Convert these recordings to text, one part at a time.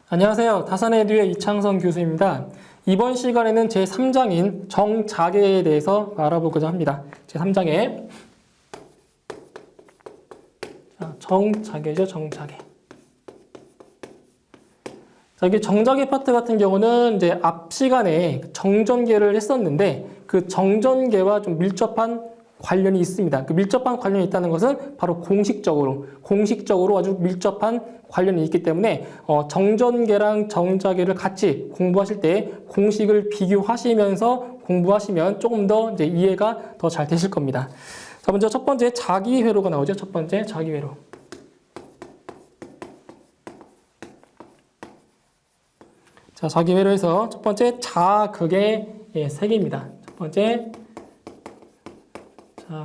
안녕하세요. 다산에듀의 이창선 교수입니다. 이번 시간에는 제3장인 정자계에 대해서 알아보고자 합니다. 제3장에 정자계죠, 정자계. 자, 이게 정자계 파트 같은 경우는 이제 앞 시간에 정전계를 했었는데 그 정전계와 좀 밀접한 관련이 있습니다. 그 밀접한 관련이 있다는 것은 바로 공식적으로 아주 밀접한 관련이 있기 때문에 정전계랑 정자계를 같이 공부하실 때 공식을 비교하시면서 공부하시면 조금 더 이제 이해가 더 잘 되실 겁니다. 자, 먼저 첫 번째 자기회로가 나오죠. 첫 번째 자기회로. 자, 자기회로에서 첫 번째 자극의 세계입니다. 첫 번째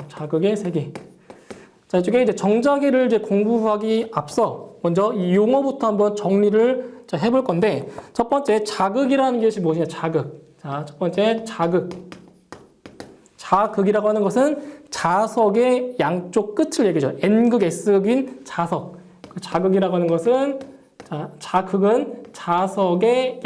자극의 세계. 자, 이쪽에 이제 정자계를 이제 공부하기 앞서 먼저 이 용어부터 한번 정리를 해볼 건데, 첫 번째 자극이라는 것이 무엇이냐? 자극. 자, 첫 번째 자극. 자극이라고 하는 것은 자석의 양쪽 끝을 얘기죠. N극, S극인 자석. 자극이라고 하는 것은 자극은 자석의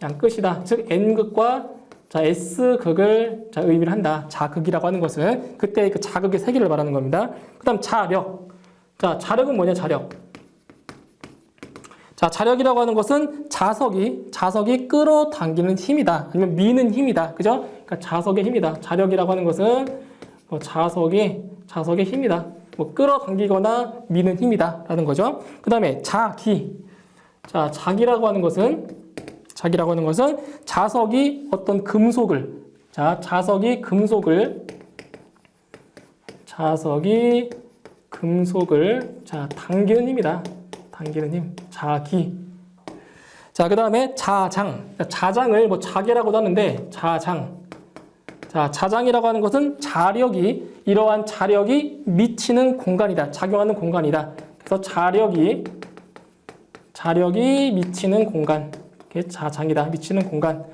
양끝이다. 즉 N극과 S극을 의미를 한다. 자극이라고 하는 것은 그때 그 자극의 세기를 말하는 겁니다. 그 다음 자력. 자, 자력은 뭐냐? 자력. 자, 자력이라고 하는 것은 자석이 끌어당기는 힘이다. 아니면 미는 힘이다. 그죠? 그러니까 자석의 힘이다. 자력이라고 하는 것은 자석의 힘이다. 끌어당기거나 미는 힘이다. 라는 거죠. 그 다음에 자기. 자, 자기라고 하는 것은 자석이 어떤 금속을, 자석이 금속을 당기는 힘이다. 당기는 힘. 자기. 자, 그 다음에 자장. 자장을 자계라고도 하는데, 자장. 자, 자장이라고 하는 것은 이러한 자력이 미치는 공간이다. 작용하는 공간이다. 그래서 자력이 미치는 공간. 자장이다. 미치는 공간.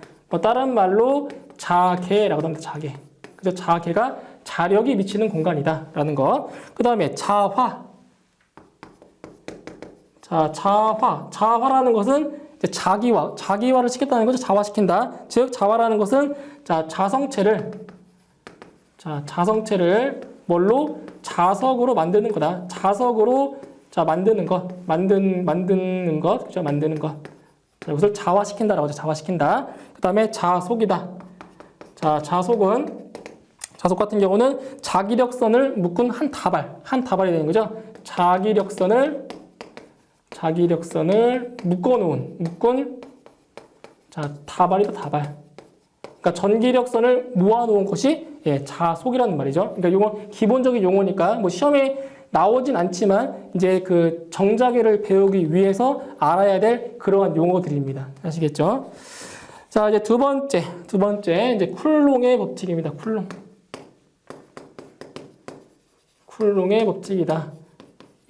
다른 말로 자계라고 합니다. 자계. 그래서 자계가 자력이 미치는 공간이다. 라는 거. 그 다음에 자화. 자, 자화라는 것은 이제 자기화를 시켰다는 거죠. 자화시킨다. 즉, 자화라는 것은 자성체를 뭘로? 자석으로 만드는 거다. 자석으로 만드는 것. 그죠? 만드는 것. 이것을 자화시킨다라고 하죠. 자화시킨다. 그 다음에 자속이다. 자, 자속 같은 경우는 자기력선을 묶은 한 다발이 되는 거죠. 자기력선을 묶은 다발이다, 다발. 그러니까 전기력선을 모아놓은 것이 자속이라는 말이죠. 그러니까 이거 기본적인 용어니까 시험에 나오진 않지만 이제 그 정자계를 배우기 위해서 알아야 될 그러한 용어들입니다. 아시겠죠? 자, 이제 두 번째 이제 쿨롱의 법칙입니다. 쿨롱의 법칙이다.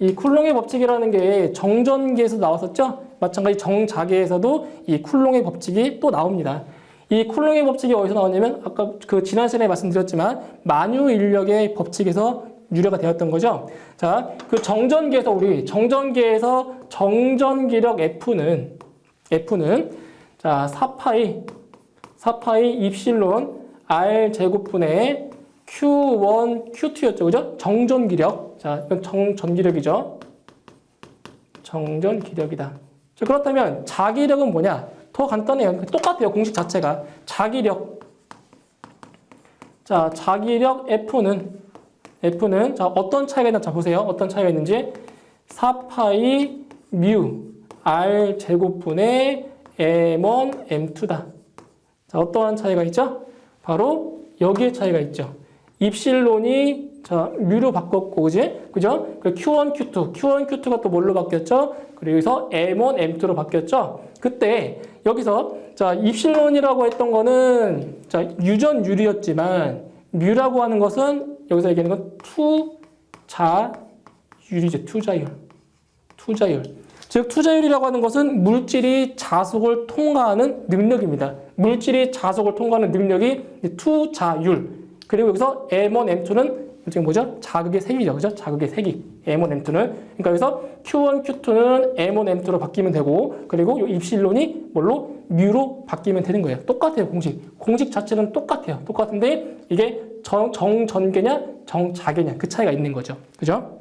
이 쿨롱의 법칙이라는 게 정전계에서 나왔었죠? 마찬가지 정자계에서도 이 쿨롱의 법칙이 또 나옵니다. 이 쿨롱의 법칙이 어디서 나오냐면 아까 그 지난 시간에 말씀드렸지만 만유인력의 법칙에서 유래가 되었던 거죠. 자, 그 정전계에서 정전기력 F는 4파이 입실론 R 제곱분의 Q1, Q2였죠. 그죠? 정전기력. 자, 이건 정전기력이죠. 정전기력이다. 자, 그렇다면 자기력은 뭐냐? 더 간단해요. 똑같아요. 공식 자체가. 자기력. 자, 자기력 F는 어떤 차이가 있나? 자, 보세요. 어떤 차이가 있는지. 4파이 뮤 R 제곱분의 M1, M2다. 자, 어떠한 차이가 있죠? 바로 여기에 차이가 있죠. 입실론이 뮤로 바꿨고, 그죠? 그 Q1, Q2가 또 뭘로 바뀌었죠? 그리고 여기서 M1, M2로 바뀌었죠? 그때 여기서 입실론이라고 했던 거는 유전율이었지만 뮤라고 하는 것은 여기서 얘기하는 건 투자율이죠. 투자율. 즉 투자율이라고 하는 것은 물질이 자속을 통과하는 능력입니다. 물질이 자속을 통과하는 능력이 투자율. 그리고 여기서 M1, M2는 지금 뭐죠? 자극의 세기죠. 그죠? 자극의 세기. M1, M2는. 그러니까 여기서 Q1, Q2는 M1, M2로 바뀌면 되고, 그리고 이 입실론이 뭘로? 뮤로 바뀌면 되는 거예요. 똑같아요, 공식. 공식 자체는 똑같아요. 똑같은데, 이게 정전개냐, 정자개냐, 그 차이가 있는 거죠. 그죠?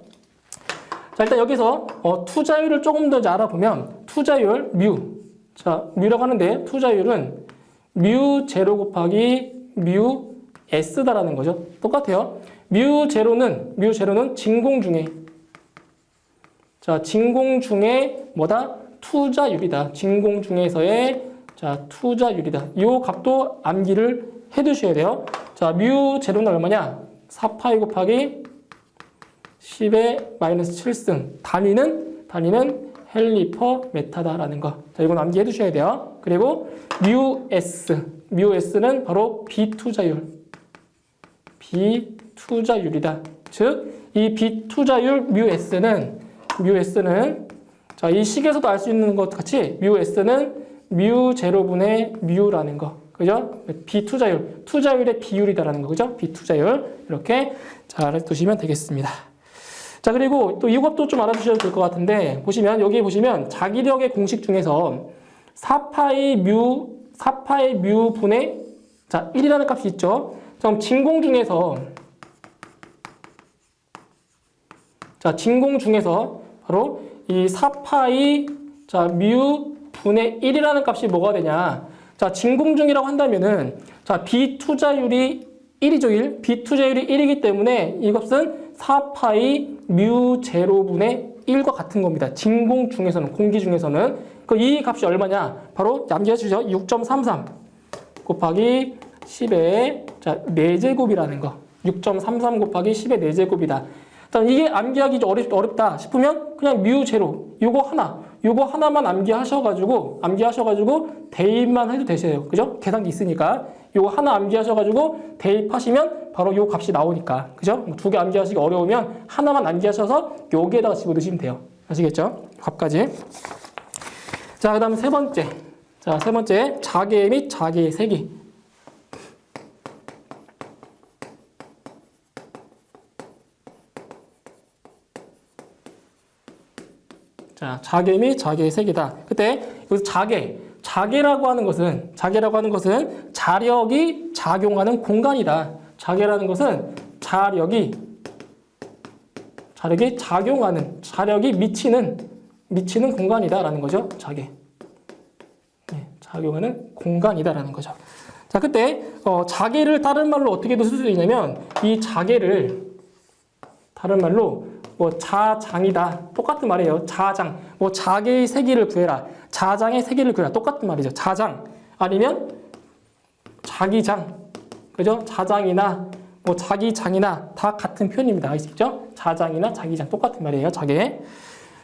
자, 일단 여기서 투자율을 조금 더 알아보면, 투자율, 뮤. 자, 뮤라고 하는데, 투자율은 뮤 제로 곱하기 뮤 S다라는 거죠. 똑같아요. 뮤 제로는 진공 중에, 자, 진공 중에 뭐다? 투자율이다. 진공 중에서의, 자, 투자율이다. 이 값도 암기를 해 두셔야 돼요. 자, 뮤 제로는 얼마냐? 4파이 곱하기 10의 마이너스 7승. 단위는 헬리퍼 메타다라는 거. 자, 이건 암기해 두셔야 돼요. 그리고 뮤S는 바로 비투자율이다. 즉, 이 비투자율 뮤S는 자, 이 식에서도 알 수 있는 것 같이 뮤S는 뮤 제로분의 뮤라는 거. 그죠? 비투자율, 투자율의 비율이다라는 거. 그죠? 비투자율. 이렇게 잘 알아두시면 되겠습니다. 자, 그리고 또 이것도 좀 알아두셔도 될 것 같은데, 보시면, 여기 보시면 자기력의 공식 중에서 4파이 뮤 분의, 자, 1이라는 값이 있죠. 그럼 진공 중에서 바로 이 4파이, 자, 뮤 분의 1이라는 값이 뭐가 되냐. 자, 진공 중이라고 한다면은, 자, 비투자율이 1이죠, 1. 비투자율이 1이기 때문에 이것은 4파이 뮤 제로분의 1과 같은 겁니다. 진공 중에서는, 공기 중에서는. 이 값이 얼마냐? 바로 암기해 주시죠. 6.33 곱하기 10의, 자, 4제곱이라는 거. 6.33 곱하기 10의 4제곱이다. 일단 이게 암기하기 어렵다 싶으면 그냥 뮤 제로, 요거 하나만 암기하셔가지고 대입만 해도 되세요. 그죠? 계산기 있으니까. 요거 하나 암기하셔가지고 대입하시면 바로 요 값이 나오니까. 그죠? 두 개 암기하시기 어려우면 하나만 암기하셔서 여기에다가 집어넣으시면 돼요. 아시겠죠? 값까지. 자, 그 다음 세 번째. 자, 세 번째. 자개 및 자개의 세기. 자, 자개 및 자개의 세기다. 그때 여기서 자개라고 하는 것은 자력이 작용하는 공간이다. 자개라는 것은 자력이 작용하는, 자력이 미치는 공간이다라는 거죠. 자개. 네, 작용하는 공간이다라는 거죠. 자, 그때 자개를 다른 말로 어떻게도 쓸 수 있냐면 이 자개를 다른 말로 뭐 자장이다. 똑같은 말이에요. 자장. 뭐 자개의 세기를 구해라. 자장의 세기를 구해라. 똑같은 말이죠. 자장. 아니면 자기장. 그죠? 자장이나 뭐 자기장이나 다 같은 표현입니다. 아시겠죠? 자장이나 자기장. 똑같은 말이에요. 자개.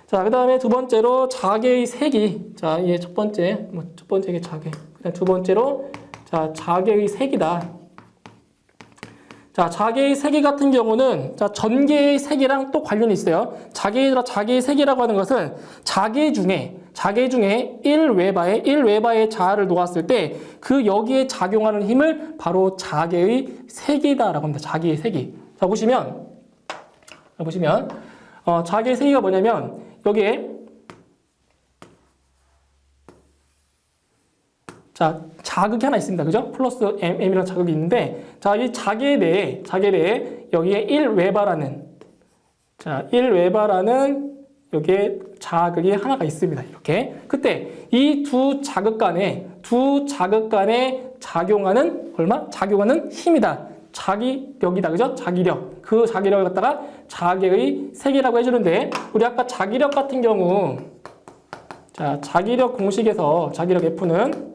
자, 그 다음에 두 번째로 자개의 세기. 자, 이게 첫 번째 게 자개. 그다음 두 번째로 자, 자개의 세기다. 자, 자개의 세기 같은 경우는 자, 전개의 세기랑 또 관련이 있어요. 자개의 세기라고 하는 것은 자개 중에 1웨바의 자를 놓았을 때 그 여기에 작용하는 힘을 바로 자개의 세기다라고 합니다. 자개의 세기. 자, 보시면 자개의 세기가 뭐냐면 여기에 자, 자극이 하나 있습니다. 그죠? 플러스 M이라는 자극이 있는데, 자, 이 자개 내에 여기에 1웨바라는, 자, 1웨바라는 여기에 자극이 하나가 있습니다. 이렇게. 그때 이 두 자극 간에 작용하는 힘이다. 자기력이다. 그죠? 자기력. 그 자기력을 갖다가 자개의 세기라고 해주는데, 우리 아까 자기력 같은 경우, 자, 자기력 공식에서 자기력 F는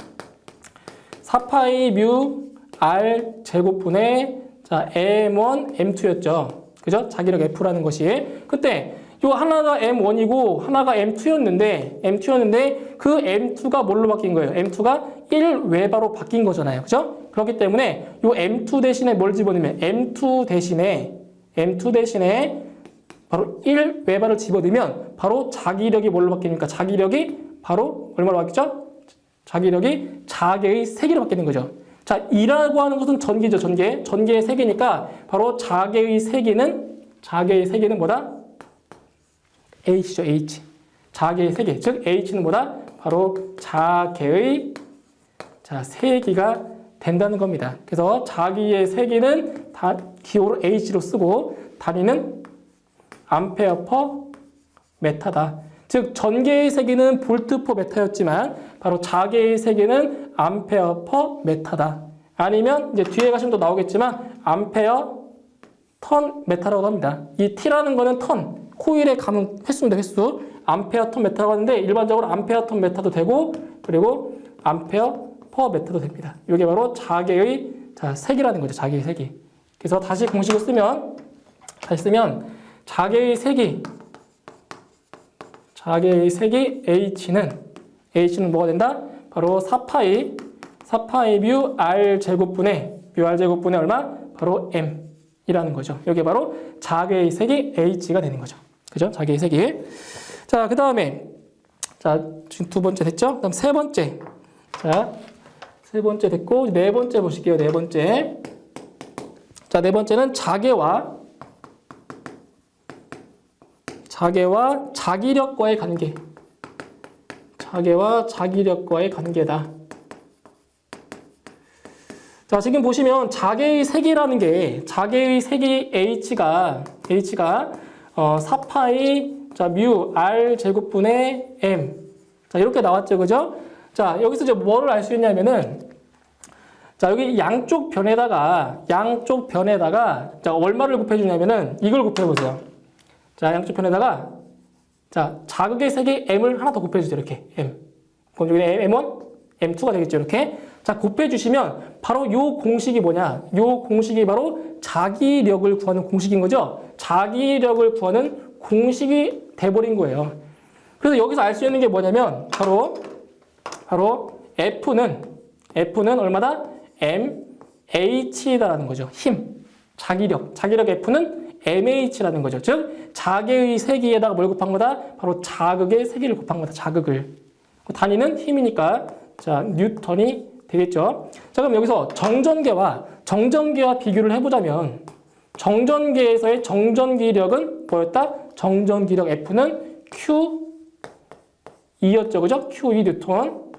4파이 뮤 R 제곱분의 자, M1, M2였죠. 그죠? 자기력 F라는 것이. 그때 요 하나가 M1이고 하나가 M2였는데 그 M2가 뭘로 바뀐 거예요? M2가 1웨바로 바뀐 거잖아요. 그죠? 그렇기 때문에 요 M2 대신에 뭘 집어넣으면 M2 대신에 바로 1웨바를 집어넣으면 바로 자기력이 뭘로 바뀝니까? 자기력이 바로 얼마로 바뀌죠? 자기력이 자개의 세기로 바뀌는 거죠. 자, E라고 하는 것은 전기죠, 전개. 전개의 세기니까 바로 자개의 세기는 뭐다? H죠, H. 자개의 세기. 즉, H는 뭐다? 바로 자개의 세기가 된다는 겁니다. 그래서 자기의 세기는 기호로 H로 쓰고 단위는 암페어 퍼 메타다. 즉 전개의 세기는 볼트 퍼 메타였지만 바로 자개의 세기는 암페어 퍼 메타다. 아니면 이제 뒤에 가시면 또 나오겠지만 암페어 턴 메타라고 합니다. 이 T라는 거는 턴, 코일에 감은 횟수입니다. 횟수. 암페어 턴 메타라고 하는데 일반적으로 암페어 턴 메타도 되고 그리고 암페어 퍼 메타도 됩니다. 이게 바로 자개의 세기라는 거죠. 자개의 세기. 그래서 다시 공식을 쓰면 자개의 세기 H는 뭐가 된다? 바로 4파이 뮤 R 제곱분의 얼마? 바로 M이라는 거죠. 이게 바로 자개의 세기 H가 되는 거죠. 그죠? 자개의 세기. 자, 그 다음에 지금 두 번째 됐죠? 그다음 세 번째. 세 번째 됐고 네 번째 보실게요. 네 번째. 자, 네 번째는 자개와 자기력과의 관계. 자개와 자기력과의 관계다. 자, 지금 보시면 자개의 세기라는 게 자개의 세기 H가 4파이 뮤 R 제곱분의 M. 자, 이렇게 나왔죠. 그죠? 자, 여기서 이제 뭐를 알 수 있냐면은 자, 여기 양쪽 변에다가 얼마를 곱해 주냐면은 이걸 곱해 보세요. 자, 양쪽 변에다가 자극의 세기 M을 하나 더 곱해 주세요. 이렇게 M. 그럼 여기 M1, M2가 되겠죠. 이렇게. 자, 곱해 주시면 바로 요 공식이 뭐냐? 요 공식이 바로 자기력을 구하는 공식인 거죠. 자기력을 구하는 공식이 돼 버린 거예요. 그래서 여기서 알 수 있는 게 뭐냐면 바로 F는 얼마다? MH다라는 거죠. 힘, 자기력 F는 MH라는 거죠. 즉 자개의 세기에다가 뭘 곱한 거다? 바로 자극의 세기를 곱한 거다. 자극을. 단위는 힘이니까 뉴턴이 되겠죠. 자, 그럼 여기서 정전계와 비교를 해보자면 정전계에서의 정전기력은 뭐였다? 정전기력 F는 Q2였죠. 그죠? Q2 뉴턴.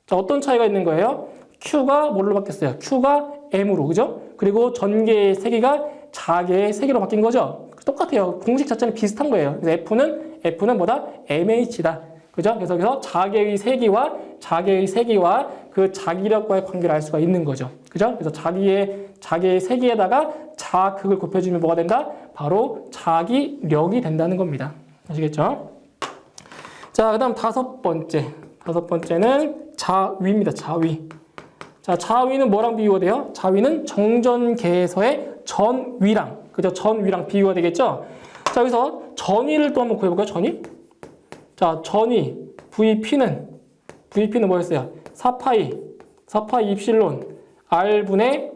자, 어떤 차이가 있는 거예요? Q가 뭘로 바뀌었어요? Q가 M으로. 그죠? 그리고 전개의 세기가 자개의 세기로 바뀐 거죠. 똑같아요. 공식 자체는 비슷한 거예요. 그래서 F는 뭐다? MH다. 그죠? 그래서 여기서 자개의 세기와 그 자기력과의 관계를 알 수가 있는 거죠. 그죠? 그래서 자개의 세기에다가 자극을 곱해주면 뭐가 된다? 바로 자기력이 된다는 겁니다. 아시겠죠? 자, 그 다음 다섯 번째는 자위입니다. 자위. 자, 자위는 뭐랑 비교가 돼요? 자위는 정전계에서의 전위랑. 그죠? 전위랑 비교가 되겠죠? 자, 여기서 전위를 또 한번 구해볼까요? 전위? 자, 전위. VP는 뭐였어요? 4파이 입실론 R분의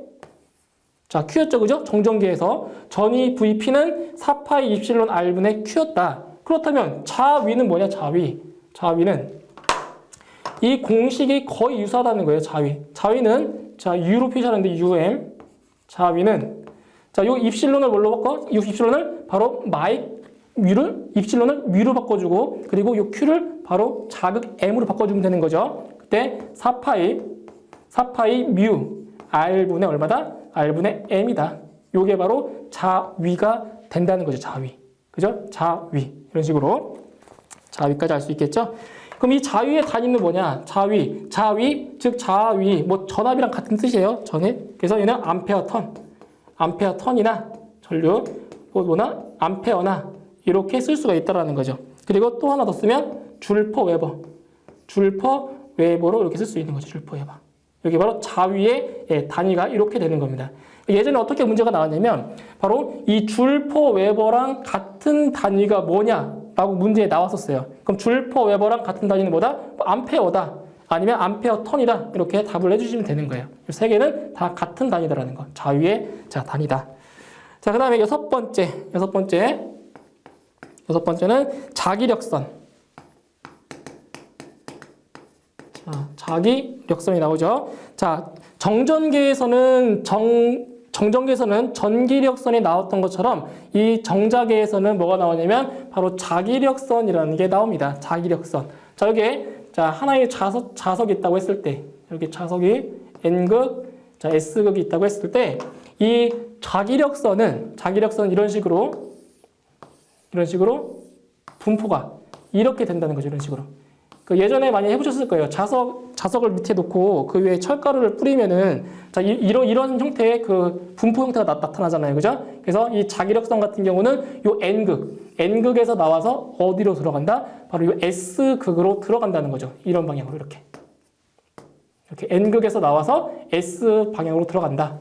Q였죠. 그죠? 정전계에서 전위 VP는 4파이 입실론 R분의 Q였다. 그렇다면 자위는 뭐냐? 자위는 이 공식이 거의 유사하다는 거예요. 자위는 U로 표시하는데 UM. 자위는 요 입실론을 뭘로 바꿔? 이 입실론을 바로 입실론을 뮤로 바꿔주고 그리고 요 Q를 바로 자극 M으로 바꿔주면 되는 거죠. 그때 4파이 뮤 R분의 얼마다? R분의 M이다. 요게 바로 자위가 된다는 거죠. 자위. 그죠? 자위. 이런 식으로 자위까지 알 수 있겠죠? 그럼 이 자위의 단위는 뭐냐? 자위, 즉 자위, 뭐 전압이랑 같은 뜻이에요. 전압. 그래서 얘는 암페어 턴이나 전류, 뭐나 암페어나 이렇게 쓸 수가 있다라는 거죠. 그리고 또 하나 더 쓰면 줄퍼 웨버로 이렇게 쓸 수 있는 거죠. 줄퍼 웨버. 여기 바로 자위의 단위가 이렇게 되는 겁니다. 예전에 어떻게 문제가 나왔냐면 바로 이 줄퍼 웨버랑 같은 단위가 뭐냐라고 문제에 나왔었어요. 그럼 줄퍼 웨버랑 같은 단위는 뭐다? 암페어다. 아니면 암페어 턴이다. 이렇게 답을 해주시면 되는 거예요. 이 세 개는 다 같은 단위다라는 거. 자위의 단위다. 자, 그 다음에 여섯 번째는 자기력선. 자, 자기력선이 나오죠. 자, 정전계에서는 전기력선이 나왔던 것처럼 이 정자계에서는 뭐가 나오냐면 바로 자기력선이라는 게 나옵니다. 자기력선. 자, 여기에 자, 하나의 자석이 있다고 했을 때, 여기 자석이 N극, 자, S극이 있다고 했을 때, 이 자기력선은 이런 식으로 분포가 이렇게 된다는 거죠. 이런 식으로. 그 예전에 많이 해보셨을 거예요. 자석을 밑에 놓고 그 위에 철가루를 뿌리면은 자, 이런 형태의 그 분포 형태가 나타나잖아요. 그죠? 그래서 이 자기력선 같은 경우는 요 N극에서 나와서 어디로 들어간다? 바로 요 S극으로 들어간다는 거죠. 이런 방향으로 이렇게 N극에서 나와서 S 방향으로 들어간다.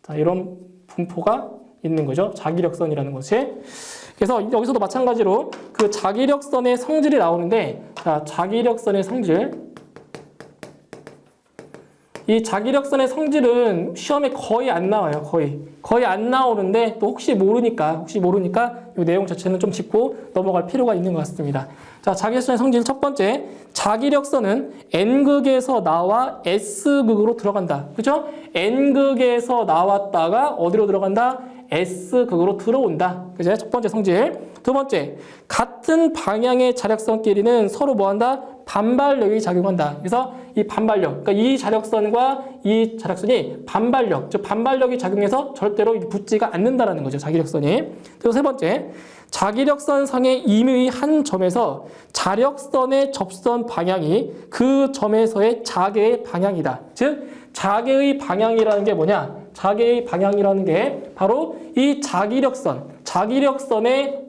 자, 이런 분포가 있는 거죠. 자기력선이라는 것이. 그래서 여기서도 마찬가지로 그 자기력선의 성질이 나오는데, 자, 자기력선의 성질. 이 자기력선의 성질은 시험에 거의 안 나와요. 거의 안 나오는데 또 혹시 모르니까 이 내용 자체는 좀 짚고 넘어갈 필요가 있는 것 같습니다. 자, 자기력선의 성질 첫 번째, 자기력선은 N극에서 나와 S극으로 들어간다. 그죠? N극에서 나왔다가 어디로 들어간다? S극으로 들어온다. 그죠? 첫 번째 성질. 두 번째, 같은 방향의 자력선끼리는 서로 뭐한다? 반발력이 작용한다. 그래서 이 반발력, 그러니까 이 자력선과 이 자력선이 반발력, 즉 반발력이 작용해서 절대로 붙지가 않는다라는 거죠. 자기력선이. 그리고 세 번째, 자기력선상의 임의 한 점에서 자력선의 접선 방향이 그 점에서의 자개의 방향이다. 즉 자개의 방향이라는 게 뭐냐? 자개의 방향이라는 게 바로 이 자기력선의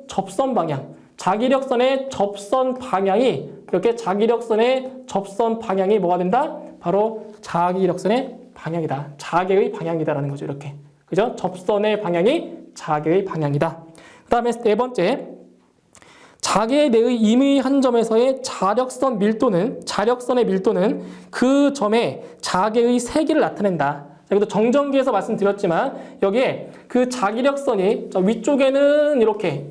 접선 방향, 자기력선의 접선 방향이 이렇게 자기력선의 접선 방향이 뭐가 된다? 바로 자기력선의 방향이다. 자개의 방향이다라는 거죠. 이렇게. 그죠? 접선의 방향이 자개의 방향이다. 그 다음에 네 번째, 자개 내의 임의 한 점에서의 자력선의 밀도는 그 점의 자개의 세기를 나타낸다. 여기도 정전기에서 말씀드렸지만 여기에 그 자기력선이 위쪽에는 이렇게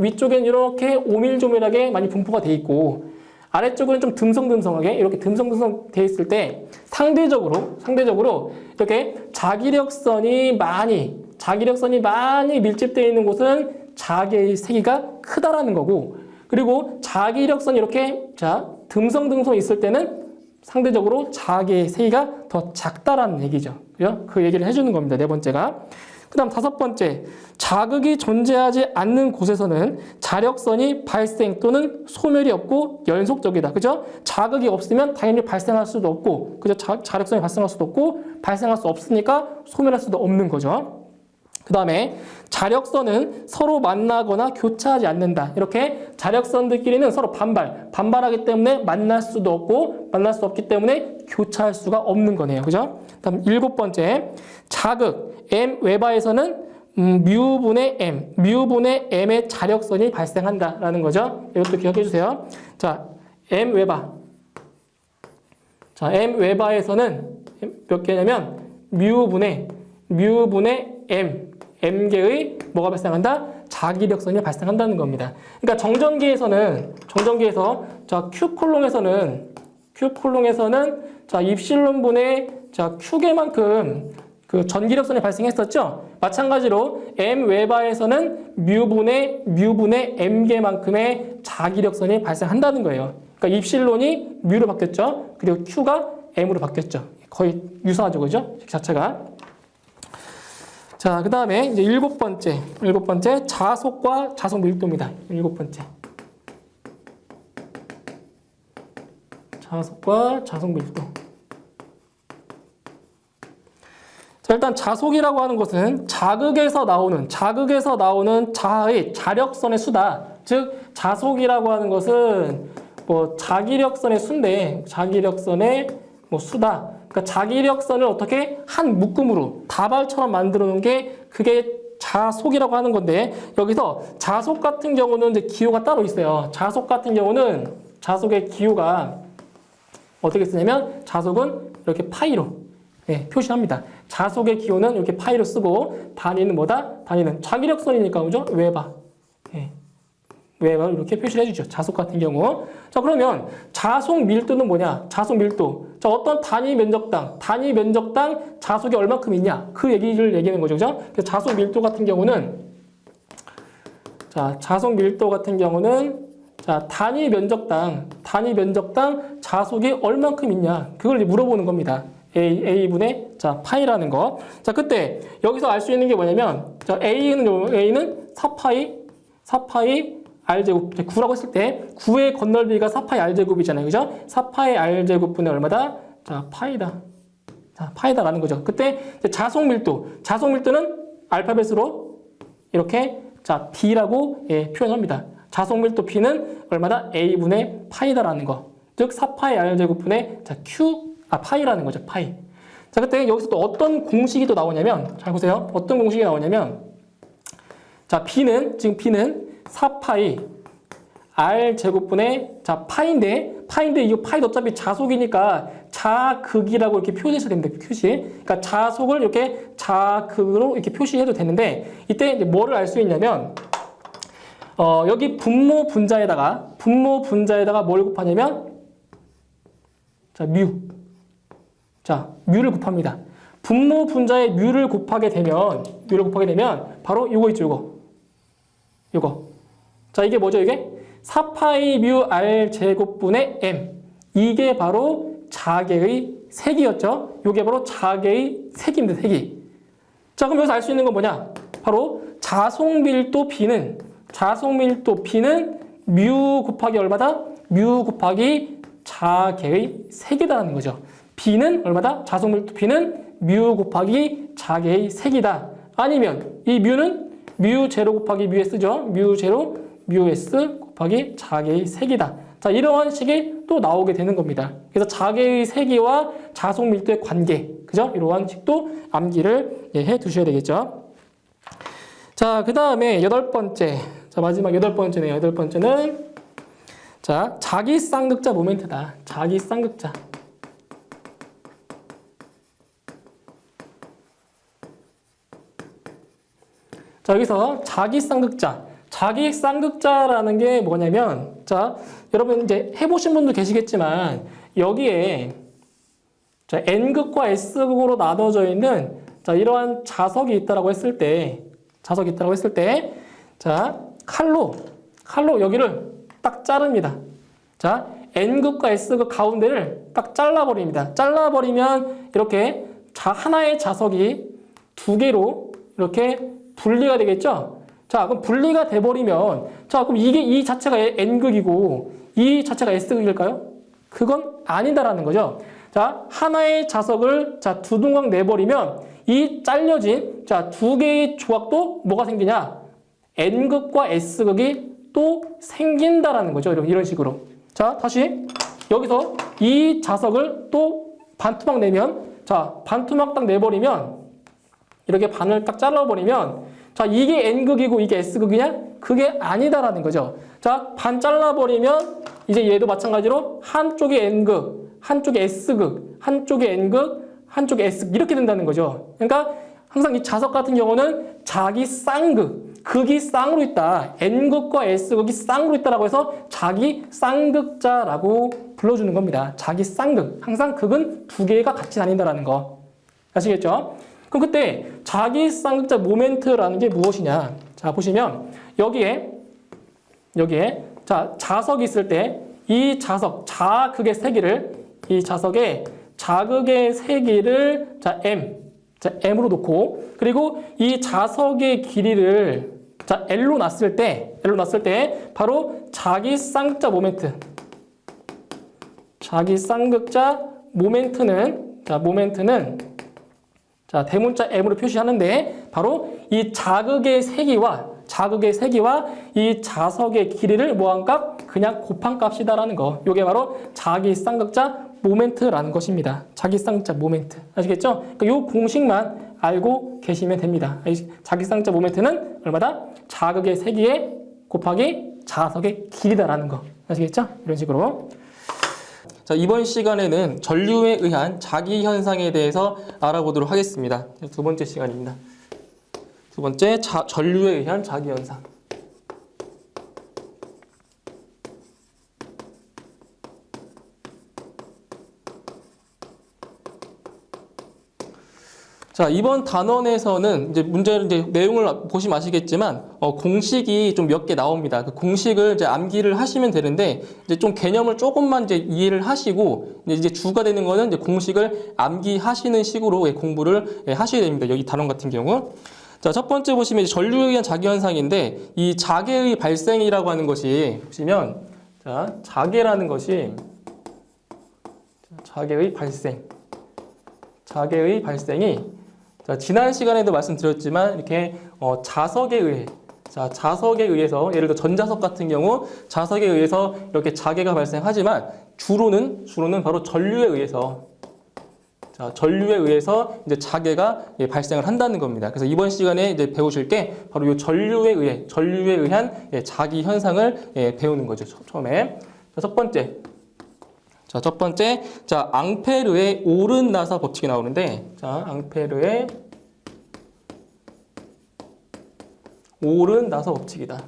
오밀조밀하게 많이 분포가 돼 있고 아래쪽은 좀 듬성듬성하게 이렇게 듬성듬성 돼 있을 때 상대적으로 이렇게 자기력선이 많이 밀집되어 있는 곳은 자개의 세기가 크다라는 거고, 그리고 자기력선이 이렇게 듬성듬성 있을 때는 상대적으로 자개의 세기가 더 작다라는 얘기죠. 그죠? 그 얘기를 해주는 겁니다. 네 번째가. 그 다음 다섯 번째, 자극이 존재하지 않는 곳에서는 자력선이 발생 또는 소멸이 없고 연속적이다. 그죠? 자극이 없으면 당연히 발생할 수도 없고, 그죠? 자력선이 발생할 수도 없고, 발생할 수 없으니까 소멸할 수도 없는 거죠. 그 다음에 자력선은 서로 만나거나 교차하지 않는다. 이렇게 자력선들끼리는 서로 반발하기 때문에 만날 수도 없고 만날 수 없기 때문에 교차할 수가 없는 거네요. 그죠? 그 다음 일곱 번째, 자극 m 웨바에서는 μ분의 m의 자력선이 발생한다라는 거죠. 이것도 기억해 주세요. 자, m 웨바에서는 몇 개냐면 μ분의 m개의 뭐가 발생한다? 자기력선이 발생한다는 겁니다. 그러니까 정전기에서 자 Q콜롱에서는 자 입실론분의 자 Q개만큼 그 전기력선이 발생했었죠. 마찬가지로 m 웨바에서는 μ분의 m개만큼의 자기력선이 발생한다는 거예요. 그러니까 입실론이 μ로 바뀌었죠. 그리고 Q가 m으로 바뀌었죠. 거의 유사하죠, 그죠? 자체가. 자, 그 다음에 이제 일곱 번째, 자속과 자속 밀도입니다. 일곱 번째. 자속과 자속 밀도. 자, 일단 자속이라고 하는 것은 자극에서 나오는 자의 자력선의 수다. 즉, 자속이라고 하는 것은 뭐 자기력선의 수인데, 자기력선의 뭐 수다. 그러니까 자기력선을 어떻게 한 묶음으로 다발처럼 만들어 놓은 게 그게 자속이라고 하는 건데, 여기서 자속 같은 경우는 이제 기호가 따로 있어요. 자속 같은 경우는 자속의 기호가 어떻게 쓰냐면 자속은 이렇게 파이로 표시합니다. 자속의 기호는 이렇게 파이로 쓰고 단위는 뭐다? 단위는 자기력선이니까 그죠? 웨바. 바로 이렇게 표시를 해주죠. 자속 같은 경우. 자, 그러면 자속 밀도는 뭐냐? 자속 밀도. 자, 어떤 단위 면적당 자속이 얼마큼 있냐? 그 얘기를 얘기하는 거죠. 그죠? 그래서 자속 밀도 같은 경우는 자, 단위 면적당 자속이 얼만큼 있냐? 그걸 물어보는 겁니다. A분의 자, 파이라는 거. 자, 그때 여기서 알 수 있는 게 뭐냐면 자, A는 4파이 R제곱 9라고 했을 때 9의 건널비가 4파이 R제곱이잖아요. 그죠? 4파이 R제곱분의 얼마다? 자, 파이다. 자, 파이다라는 거죠. 그때 자속밀도는 알파벳으로 이렇게 자, B라고 표현합니다. 자속밀도 B는 얼마다? A분의 파이다라는 거. 즉 4파이 R제곱분의 자, 파이라는 거죠. 파이. 자, 그때 여기서 또 어떤 공식이 또 나오냐면 잘 보세요. 어떤 공식이 나오냐면 자, B는 4파이 R제곱분의 자, 파인데 이거 파이도 어차피 자속이니까 자극이라고 이렇게 표시해도 됩니다. 그러니까 자속을 이렇게 자극으로 이렇게 표시해도 되는데 이때 이제 뭐를 알 수 있냐면 여기 분모 분자에다가 뭘 곱하냐면 자, 뮤를 곱합니다. 분모 분자에 뮤를 곱하게 되면 바로 요거 있죠, 요거. 자, 이게 뭐죠, 이게? 4파이 뮤 R 제곱분의 M. 이게 바로 자개의 색이었죠. 요게 바로 자개의 색입니다, 색이. 자, 그럼 여기서 알 수 있는 건 뭐냐? 바로 자속밀도 B는 뮤 곱하기 얼마다? 뮤 곱하기 자개의 색이다라는 거죠. B는 얼마다? 자속밀도 B는 뮤 곱하기 자개의 색이다. 아니면 이 뮤는 뮤 제로 곱하기 뮤 S죠. 뮤 제로 뮤 S 곱하기 자개의 색이다. 자, 이러한 식이 또 나오게 되는 겁니다. 그래서 자개의 세기와 자속밀도의 관계, 그죠? 이러한 식도 암기를 해 두셔야 되겠죠. 자, 그 다음에 8번째. 자, 마지막 8번째네요. 8번째는 자, 자기 쌍극자 모멘트다. 자기 쌍극자. 자, 여기서 자기 쌍극자라는 게 뭐냐면, 자, 여러분 이제 해보신 분도 계시겠지만, 여기에 자, N극과 S극으로 나눠져 있는 자, 이러한 자석이 있다라고 했을 때, 자, 칼로 여기를 딱 자릅니다. 자, N극과 S극 가운데를 딱 잘라버립니다. 잘라버리면 이렇게 하나의 자석이 두 개로 이렇게 분리가 되겠죠? 자, 그럼 분리가 돼버리면, 자, 그럼 이 자체가 N극이고, 이 자체가 S극일까요? 그건 아니다라는 거죠. 자, 하나의 자석을, 자, 두 둥강 내버리면, 이 잘려진, 자, 두 개의 조각도 뭐가 생기냐? N극과 S극이 또 생긴다라는 거죠. 이런 식으로. 자, 다시, 여기서 이 자석을 또 반토막 내면, 자, 반토막 딱 내버리면, 이렇게 반을 딱 잘라버리면 자, 이게 N극이고 이게 S극이냐? 그게 아니다라는 거죠. 자, 반 잘라버리면 이제 얘도 마찬가지로 한쪽이 N극, 한쪽이 S극, 한쪽이 N극, 한쪽이 S극 이렇게 된다는 거죠. 그러니까 항상 이 자석 같은 경우는 자기 쌍극, 극이 쌍으로 있다. N극과 S극이 쌍으로 있다라고 해서 자기 쌍극자라고 불러주는 겁니다. 자기 쌍극. 항상 극은 두 개가 같이 다닌다라는 거. 아시겠죠? 그럼 그때 자기 쌍극자 모멘트라는 게 무엇이냐? 자, 보시면 여기에 자, 자석이 있을 때 이 자석, 자극의 세기를 이 자석의 자극의 세기를 자, M으로 놓고 그리고 이 자석의 길이를 자, L로 놨을 때 바로 자기 쌍극자 모멘트. 자기 쌍극자 모멘트는 자, 대문자 M으로 표시하는데 바로 이 자극의 세기와 이 자석의 길이를 뭐한 값? 그냥 곱한 값이다라는 거. 이게 바로 자기 쌍극자 모멘트라는 것입니다. 자기 쌍극자 모멘트. 아시겠죠? 그러니까 이 공식만 알고 계시면 됩니다. 자기 쌍극자 모멘트는 얼마다? 자극의 세기에 곱하기 자석의 길이다라는 거. 아시겠죠? 이런 식으로. 자, 이번 시간에는 전류에 의한 자기 현상에 대해서 알아보도록 하겠습니다. 두 번째 시간입니다. 두 번째, 전류에 의한 자기 현상. 자, 이번 단원에서는 이제 문제를 이제 내용을 보시면 아시겠지만 공식이 좀 몇 개 나옵니다. 그 공식을 이제 암기를 하시면 되는데 이제 좀 개념을 조금만 이제 이해를 하시고 이제 주가 되는 거는 이제 공식을 암기하시는 식으로 공부를 하셔야 됩니다. 여기 단원 같은 경우. 자, 첫 번째 보시면 이제 전류에 의한 자기현상인데 이 자개의 발생이라고 하는 것이 보시면 자, 자개라는 것이 자개의 발생이 자, 지난 시간에도 말씀드렸지만 이렇게 자석에 의해서 예를 들어 전자석 같은 경우 자석에 의해서 이렇게 자개가 발생하지만 주로는 바로 전류에 의해서 이제 자개가 발생을 한다는 겁니다. 그래서 이번 시간에 이제 배우실 게 바로 이 전류에 의한 자기 현상을 배우는 거죠. 처음에. 첫 번째, 앙페르의 오른 나사 법칙이 나오는데, 앙페르의 오른 나사 법칙이다.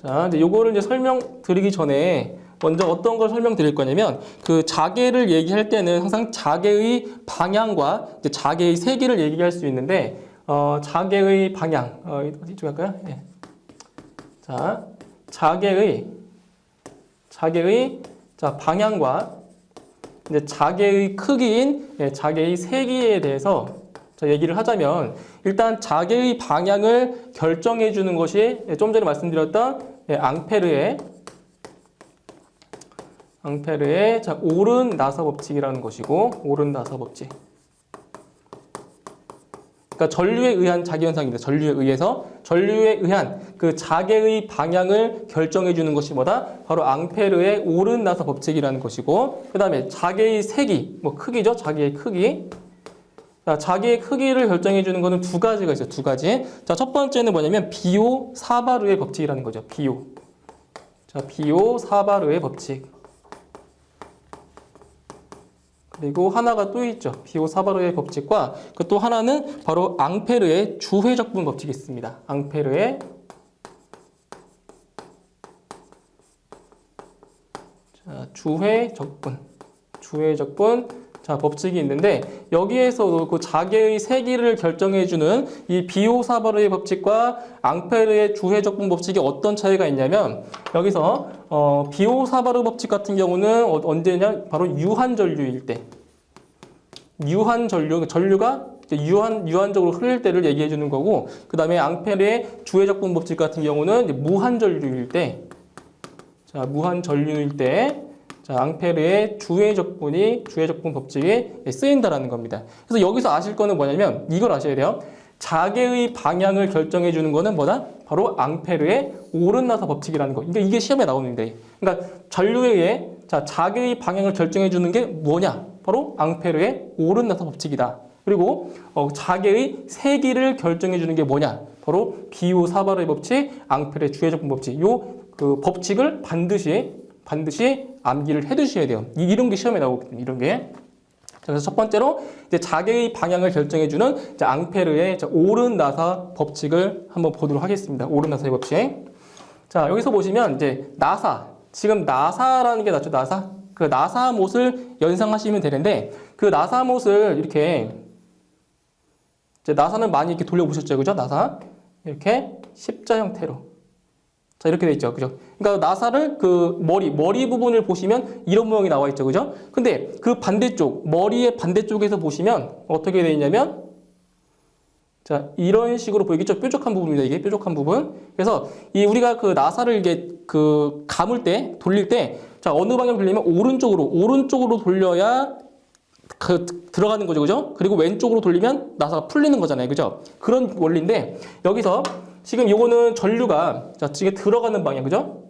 자, 이제 요거를 이제 설명드리기 전에 먼저 어떤 걸 설명드릴 거냐면, 그 자개를 얘기할 때는 항상 자개의 방향과 이제 자개의 세기를 얘기할 수 있는데, 자개의 방향, 이쪽 할까요? 예. 자, 자개의 방향과 이제 자개의 크기인 자개의 세기에 대해서 얘기를 하자면 일단 자개의 방향을 결정해 주는 것이 좀 전에 말씀드렸던 앙페르의 오른 나사 법칙이라는 것이고 오른 나사 법칙. 그러니까 전류에 의한 자기현상입니다. 전류에 의한 그 자개의 방향을 결정해 주는 것이 뭐다? 바로 앙페르의 오른 나사 법칙이라는 것이고, 그 다음에 자개의 세기, 크기죠. 자개의 크기. 자, 자개의 크기를 결정해 주는 것은 두 가지가 있어요. 두 가지. 자, 첫 번째는 뭐냐면 비오 사바르의 법칙이라는 거죠. 비오 사바르의 법칙. 그리고 하나가 또 있죠. 비오 사바르의 법칙과 그 또 하나는 바로 앙페르의 주회적분 법칙이 있습니다. 앙페르의 주회적분 법칙이 있는데 여기에서도 그 자개의 세기를 결정해주는 이 비오 사바르의 법칙과 앙페르의 주회적분 법칙이 어떤 차이가 있냐면 여기서 비오 사바르 법칙 같은 경우는 언제냐? 바로 유한전류일 때. 전류가 유한적으로 흐를 때를 얘기해 주는 거고, 그 다음에 앙페르의 주회적분 법칙 같은 경우는 무한전류일 때, 앙페르의 주회적분 법칙이 쓰인다라는 겁니다. 그래서 여기서 아실 거는 뭐냐면 이걸 아셔야 돼요. 자개의 방향을 결정해 주는 거는 뭐다? 바로 앙페르의 오른 나사 법칙이라는 거. 그러니까 이게 시험에 나오는데, 그러니까 전류에 의해 자개의 방향을 결정해 주는 게 뭐냐? 바로 앙페르의 오른 나사 법칙이다. 그리고 자개의 세기를 결정해 주는 게 뭐냐? 바로 비오 사바르의 법칙, 앙페르의 주회적분 법칙. 그 법칙을 반드시 암기를 해두셔야 돼요. 이런 게 시험에 나오거든요. 이런 게. 그래서 첫 번째로 이제 자개의 방향을 결정해주는 앙페르의 오른 나사 법칙을 한번 보도록 하겠습니다. 오른 나사의 법칙. 자, 여기서 보시면 이제 지금 나사라는 게 나죠. 그 나사못을 연상하시면 되는데 그 나사못을 이렇게 이제 나사는 많이 이렇게 돌려보셨죠, 그죠? 나사 이렇게 십자 형태로. 자, 이렇게 돼 있죠. 그죠? 그러니까 나사를 그 머리 부분을 보시면 이런 모양이 나와 있죠. 그죠? 근데 그 반대쪽, 머리의 반대쪽에서 보시면 어떻게 돼 있냐면 자, 이런 식으로 보이겠죠? 뾰족한 부분입니다. 이게 뾰족한 부분. 그래서 우리가 그 나사를 이게 그 감을 때, 돌릴 때 자, 어느 방향으로 돌리면 오른쪽으로 돌려야 들어가는 거죠. 그죠? 그리고 왼쪽으로 돌리면 나사가 풀리는 거잖아요. 그죠? 그런 원리인데 여기서 지금 이거는 전류가 지금 들어가는 방향, 그죠?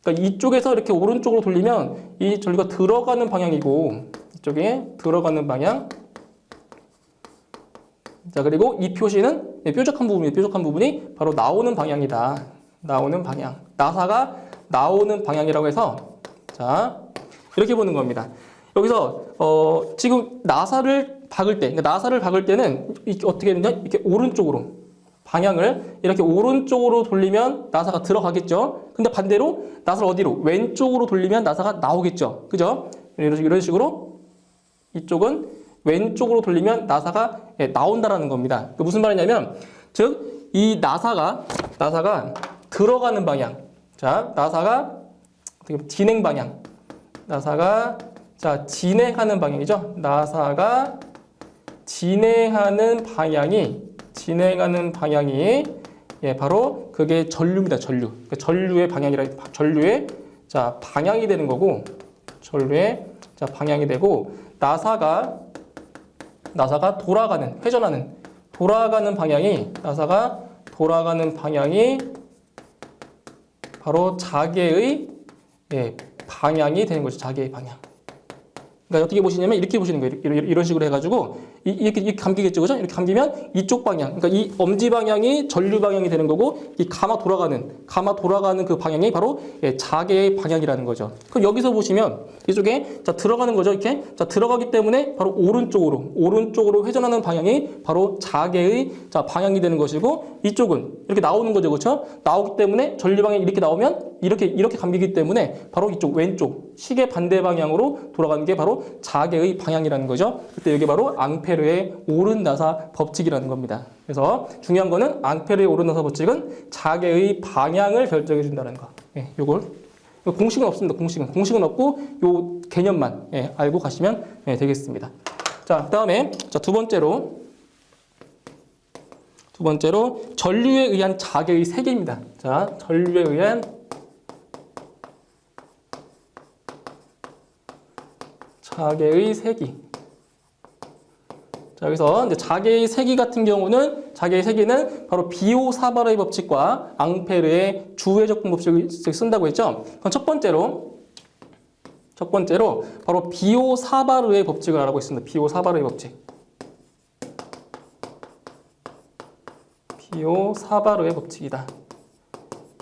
그러니까 이쪽에서 이렇게 오른쪽으로 돌리면 이 전류가 들어가는 방향이고 이쪽에 들어가는 방향. 자, 그리고 이 표시는 뾰족한 부분이 바로 나오는 방향이다. 나오는 방향. 나사가 나오는 방향이라고 해서 자, 이렇게 보는 겁니다. 여기서 지금 나사를 박을 때는 어떻게 되냐? 이렇게 오른쪽으로 방향을 이렇게 오른쪽으로 돌리면 나사가 들어가겠죠. 근데 반대로 나사를 어디로? 왼쪽으로 돌리면 나사가 나오겠죠. 그죠? 이런 식으로 이쪽은 왼쪽으로 돌리면 나사가 나온다라는 겁니다. 그 무슨 말이냐면 즉 이 나사가 들어가는 방향. 자, 나사가 어떻게 보면 진행 방향. 나사가 자, 진행하는 방향이죠. 나사가 진행하는 방향이 바로 그게 전류입니다. 전류. 그러니까 전류의 자, 방향이 되는 거고 전류의 자, 방향이 되고 나사가 돌아가는 방향이 바로 자개의 방향이 되는 거죠. 자개의 방향. 그러니까 어떻게 보시냐면 이렇게 보시는 거예요. 이런 식으로 해가지고 이렇게 감기겠죠, 그죠? 이렇게 감기면 이쪽 방향, 그러니까 이 엄지 방향이 전류 방향이 되는 거고 이 가마 돌아가는 그 방향이 바로 자개의 방향이라는 거죠. 그럼 여기서 보시면 이쪽에 자 들어가는 거죠, 이렇게 자 들어가기 때문에 바로 오른쪽으로 회전하는 방향이 바로 자개의 자 방향이 되는 것이고 이쪽은 이렇게 나오는 거죠, 그렇죠? 나오기 때문에 전류 방향이 이렇게 나오면 이렇게 감기기 때문에 바로 이쪽 왼쪽 시계 반대 방향으로 돌아가는 게 바로 자개의 방향이라는 거죠. 그때 이게 바로 앙페르의 오른나사 법칙이라는 겁니다. 그래서 중요한 거는 앙페르의 오른나사 법칙은 자개의 방향을 결정해 준다는 거. 요걸 공식은 없습니다. 공식은 없고 요 개념만 알고 가시면 되겠습니다. 자, 그다음에 자, 두 번째로 전류에 의한 자개의 세기입니다. 자, 전류에 의한 자개의 세기. 자, 여기서 이제 자개의 세기 같은 경우는 자개의 세기는 바로 비오사바르의 법칙과 앙페르의 주회적분 법칙을 쓴다고 했죠. 그럼 첫 번째로 바로 비오사바르의 법칙을 알아보고 있습니다. 비오사바르의 법칙. 비오사바르의 법칙이다.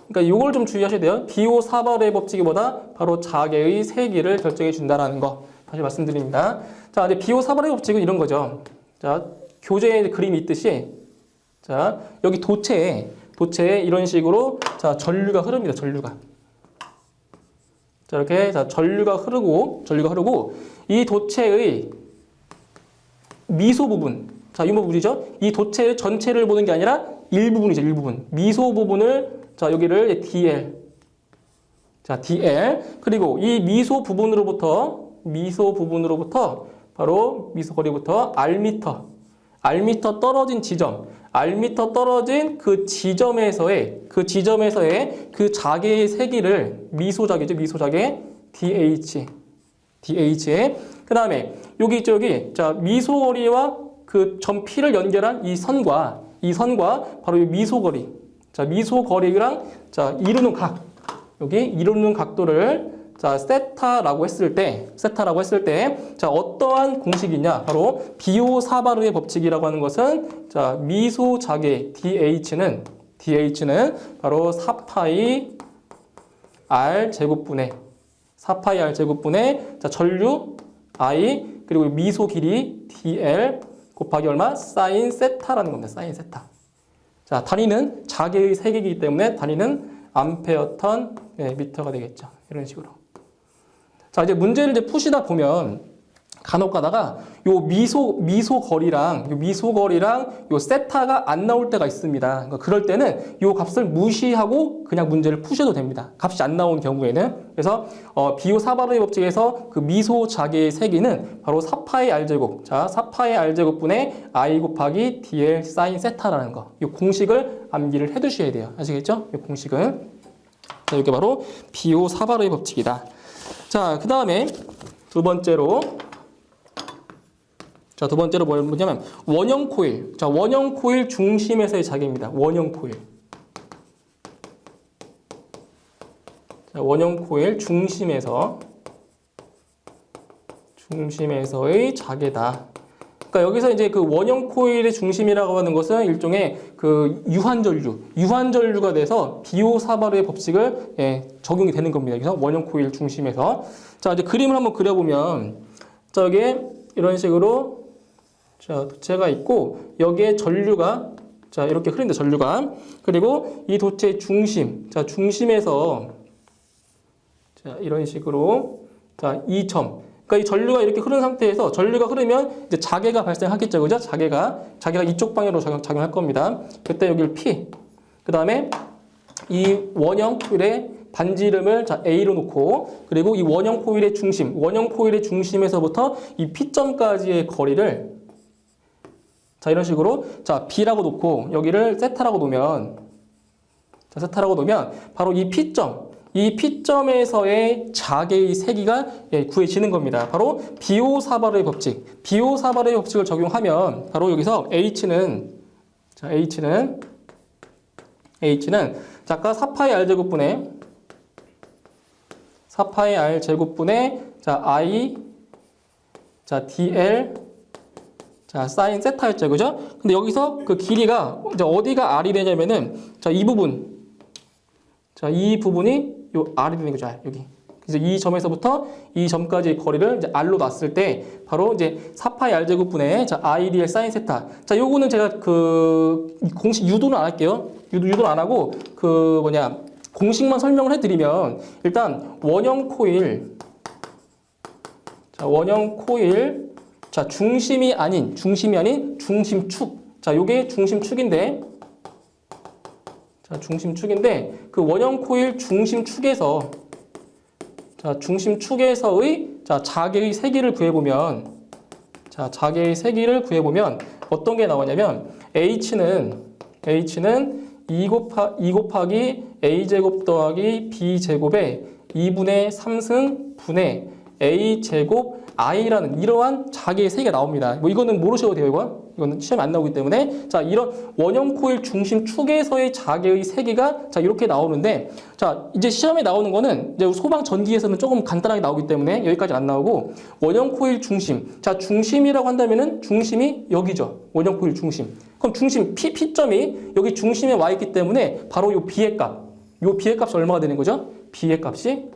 그러니까 이걸 좀 주의하셔야 돼요. 비오사바르의 법칙이 뭐다? 바로 자개의 세기를 결정해 준다라는 거. 다시 말씀드립니다. 자, 이제 비오사바르의 법칙은 이런 거죠. 자, 교재에 그림이 있듯이 자, 여기 도체에 이런 식으로 자, 전류가 흐릅니다. 전류가. 자, 이렇게 자, 전류가 흐르고 이 도체의 미소 부분. 자, 이 부분이죠. 이 도체의 전체를 보는 게 아니라 일부분이죠. 일부분. 미소 부분을 자, 여기를 DL. 자, DL. 그리고 이 미소 부분으로부터 바로 미소거리부터 R미터 떨어진 지점, R미터 떨어진 그 지점에서의 그 자개의 세기를 미소자개죠, 미소자개 DH에 그다음에 여기 자 미소거리와 그 점 P를 연결한 이 선과 바로 이 미소거리, 자 미소거리랑 자 이루는 각, 여기 이루는 각도를 자, 세타라고 했을 때, 자, 어떠한 공식이냐? 바로 비오사바르의 법칙이라고 하는 것은, 자, 미소자개 DH는 바로 4파이 R 제곱분의 자, 전류 I, 그리고 미소 길이 DL 곱하기 얼마? 사인 세타라는 겁니다. 사인 세타. 자, 단위는 자개의 세기이기 때문에 단위는 암페어 턴 미터가 되겠죠. 이런 식으로. 자, 이제 문제를 이제 푸시다 보면 간혹 가다가 요 미소거리랑 요 세타가 안 나올 때가 있습니다. 그러니까 그럴 때는 요 값을 무시하고 그냥 문제를 푸셔도 됩니다. 값이 안 나온 경우에는. 그래서 비오사바르의 법칙에서 그 미소자개의 세기는 바로 4파이 R제곱. 자, 4파이 R제곱분의 I 곱하기 DL 사인 세타라는 거. 이 공식을 암기를 해 두셔야 돼요. 아시겠죠? 이 공식은. 자, 이게 바로 비오사바르의 법칙이다. 자, 그 다음에 두 번째로 뭐냐면 원형 코일. 자, 원형 코일 중심에서의 자개입니다. 원형 코일. 자, 원형 코일 중심에서의 자개다. 그러니까 여기서 이제 그 원형 코일의 중심이라고 하는 것은 일종의 그 유한전류가 돼서 비오사바르의 법칙을 적용이 되는 겁니다. 그래서 원형 코일 중심에서 자, 이제 그림을 한번 그려보면 자, 여기에 이런 식으로 자, 도체가 있고 여기에 전류가 자, 이렇게 흐른다. 전류가. 그리고 이 도체의 중심. 자, 중심에서 자, 이런 식으로 자, 이 점. 그러니까 이 전류가 이렇게 흐르는 상태에서 전류가 흐르면 이제 자개가 발생하겠죠. 그죠? 자개가 이쪽 방향으로 작용할 겁니다. 그때 여기를 P. 그 다음에 이 원형 코일의 반지 이름을 자 A로 놓고 그리고 이 원형 코일의 중심에서부터 이 P점까지의 거리를 자 이런 식으로 자 B라고 놓고 여기를 세타라고 놓으면 바로 이 P점에서의 자개의 세기가 구해지는 겁니다. 바로 비오사바르의 법칙. 비오사바르의 법칙을 적용하면 바로 여기서 H는 자, 아까 4파이 R 제곱분의 자 I 자 dl 자 사인 세타였죠, 그죠? 근데 여기서 그 길이가 이제 어디가 R이 되냐면은 자 이 부분이 요 R이 되는 거죠, 여기. 그래서 이 점에서부터 이 점까지의 거리를 이제 R로 놨을 때 바로 이제 4파이 R 제곱분의 자 I dl 사인 세타. 자 요거는 제가 그 공식 유도는 안 할게요. 유도는 안 하고 그 공식만 설명을 해드리면 일단 원형 코일 자 중심이 아닌 중심축. 자 요게 중심축인데 그 원형 코일 중심축에서의 자 자개의 세기를 구해보면 어떤 게 나오냐면 H는 2 곱하기 A제곱 더하기 B제곱의 2분의 3승 분의 A제곱 I라는 이러한 자개의 세기가 나옵니다. 뭐 이거는 모르셔도 돼요, 이거는 시험에 안 나오기 때문에. 자, 이런 원형 코일 중심축에서의 자개의 세기가 자, 이렇게 나오는데 자, 이제 시험에 나오는 거는 이제 소방 전기에서는 조금 간단하게 나오기 때문에 여기까지 안 나오고 원형 코일 중심. 자, 중심이라고 한다면은 중심이 여기죠. 원형 코일 중심. 그럼 중심 P점이 여기 중심에 와 있기 때문에 바로 요 B의 값이 얼마가 되는 거죠? B의 값이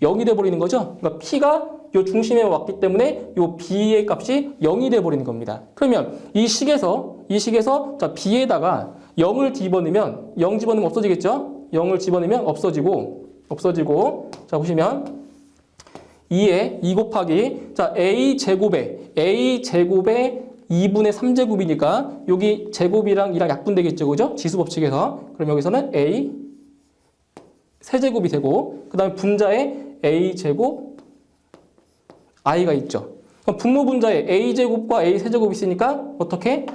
0이 돼 버리는 거죠. 그러니까 P가 요 중심에 왔기 때문에 요 B의 값이 0이 돼 버리는 겁니다. 그러면 이 식에서 자 B에다가 0을 집어넣으면 0 집어넣으면 없어지겠죠? 0을 집어넣으면 없어지고 자 보시면 2 곱하기 자 A제곱에 2분의 3제곱이니까 여기 제곱이랑 이랑 약분되겠죠, 그죠? 지수 법칙에서. 그럼 여기서는 A 세제곱이 되고 그 다음에 분자에 A제곱 I가 있죠. 그럼 분모 분자에 A제곱과 A세제곱이 있으니까 어떻게?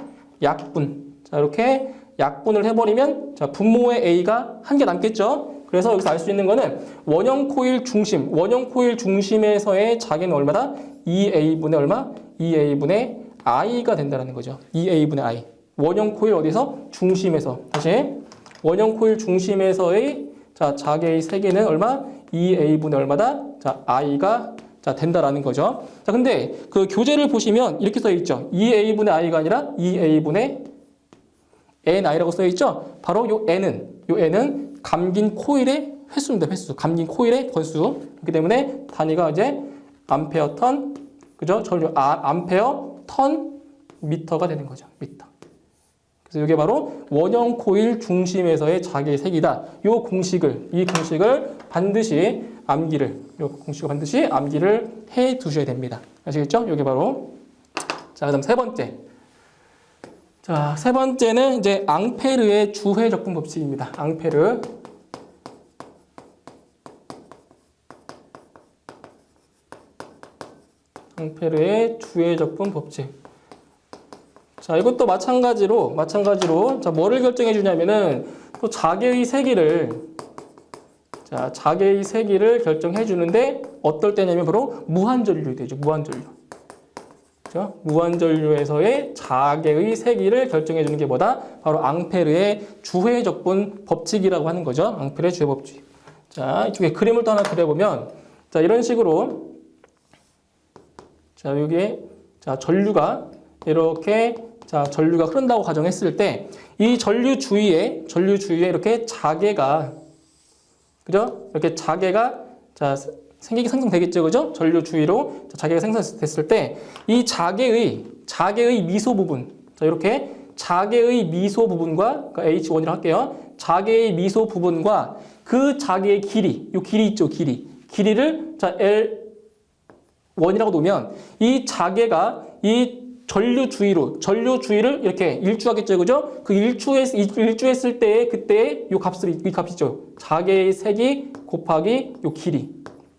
약분. 자, 이렇게 약분을 해버리면 자 분모의 A가 한 개 남겠죠. 그래서 여기서 알 수 있는 거는 원형 코일 중심에서의 자개는 얼마다? 2A분의 얼마? 2A분의 I가 된다는 거죠. 2A분의 I. 원형 코일 어디서? 중심에서. 다시 원형 코일 중심에서의 자 자개의 세기는 얼마? 2A분의 얼마다? 자 I가 자 된다라는 거죠. 자 근데 그 교재를 보시면 이렇게 써 있죠. 2A분의 I가 아니라 2A분의 NI라고 써 있죠. 바로 요 N은 감긴 코일의 횟수입니다. 감긴 코일의 건수. 그렇기 때문에 단위가 이제 암페어 턴, 그죠? 전류 암페어 턴 미터가 되는 거죠. 미터. 그래서 이게 바로 원형 코일 중심에서의 자개의 세기다. 이 공식을 반드시 암기를 해 두셔야 됩니다. 아시겠죠? 이게 바로 자, 그다음 세 번째. 자, 세 번째는 이제 앙페르의 주회 적분 법칙입니다. 앙페르의 주회 적분 법칙. 자, 이것도 마찬가지로 자, 뭐를 결정해 주냐면은 또 자개의 세기를 결정해 주는데 어떨 때냐면 바로 무한전류 되죠. 그렇죠? 무한전류에서의 자개의 세기를 결정해 주는 게 뭐다? 바로 앙페르의 주회 적분 법칙이라고 하는 거죠. 앙페르의 주회 법칙. 자, 이쪽에 그림을 또 하나 그려보면 자, 이런 식으로 자, 여기에 자, 전류가 이렇게 자, 전류가 흐른다고 가정했을 때 이 전류 주위에 이렇게 자개가 그죠? 이렇게 자개가 자, 생성되겠죠. 그죠? 전류 주위로 자개가 생성됐을 때 이 자개의 미소 부분. 자, 이렇게 자개의 미소 부분과 그러니까 H1이라고 할게요. 자개의 미소 부분과 그 자개의 길이, 요 길이 있죠, 길이를 자, 원이라고 놓으면 이 자개가 이 전류 주위를 이렇게 일주하겠죠, 그죠? 그 일주했을 때 그때 이 값이죠. 자개의 색이 곱하기 요 길이,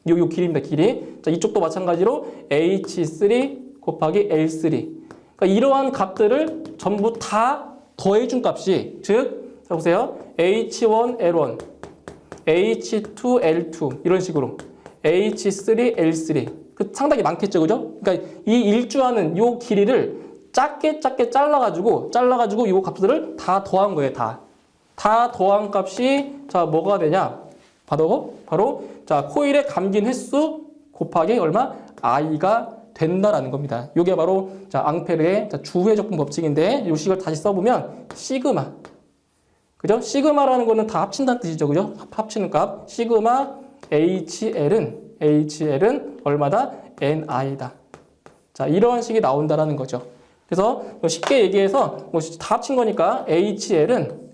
요 길이입니다, 길이. 자, 이쪽도 마찬가지로 H3 곱하기 L3. 그러니까 이러한 값들을 전부 다 더해준 값이, 즉, 자 보세요, H1L1, H2L2 이런 식으로 H3L3. 상당히 많겠죠, 그죠? 그러니까 이 일주하는 요 길이를 작게 잘라가지고 요 값들을 다 더한 거예요, 다 더한 값이, 자, 뭐가 되냐? 바로, 자, 코일에 감긴 횟수 곱하기 얼마? I가 된다라는 겁니다. 요게 바로, 자, 앙페르의 주회 적분 법칙인데, 요 식을 다시 써보면, 시그마. 그죠? 시그마라는 거는 다 합친다는 뜻이죠, 그죠? 합치는 값. 시그마 HL은 얼마다? NI다. 자, 이런 식이 나온다라는 거죠. 그래서 쉽게 얘기해서 다 합친 거니까 HL은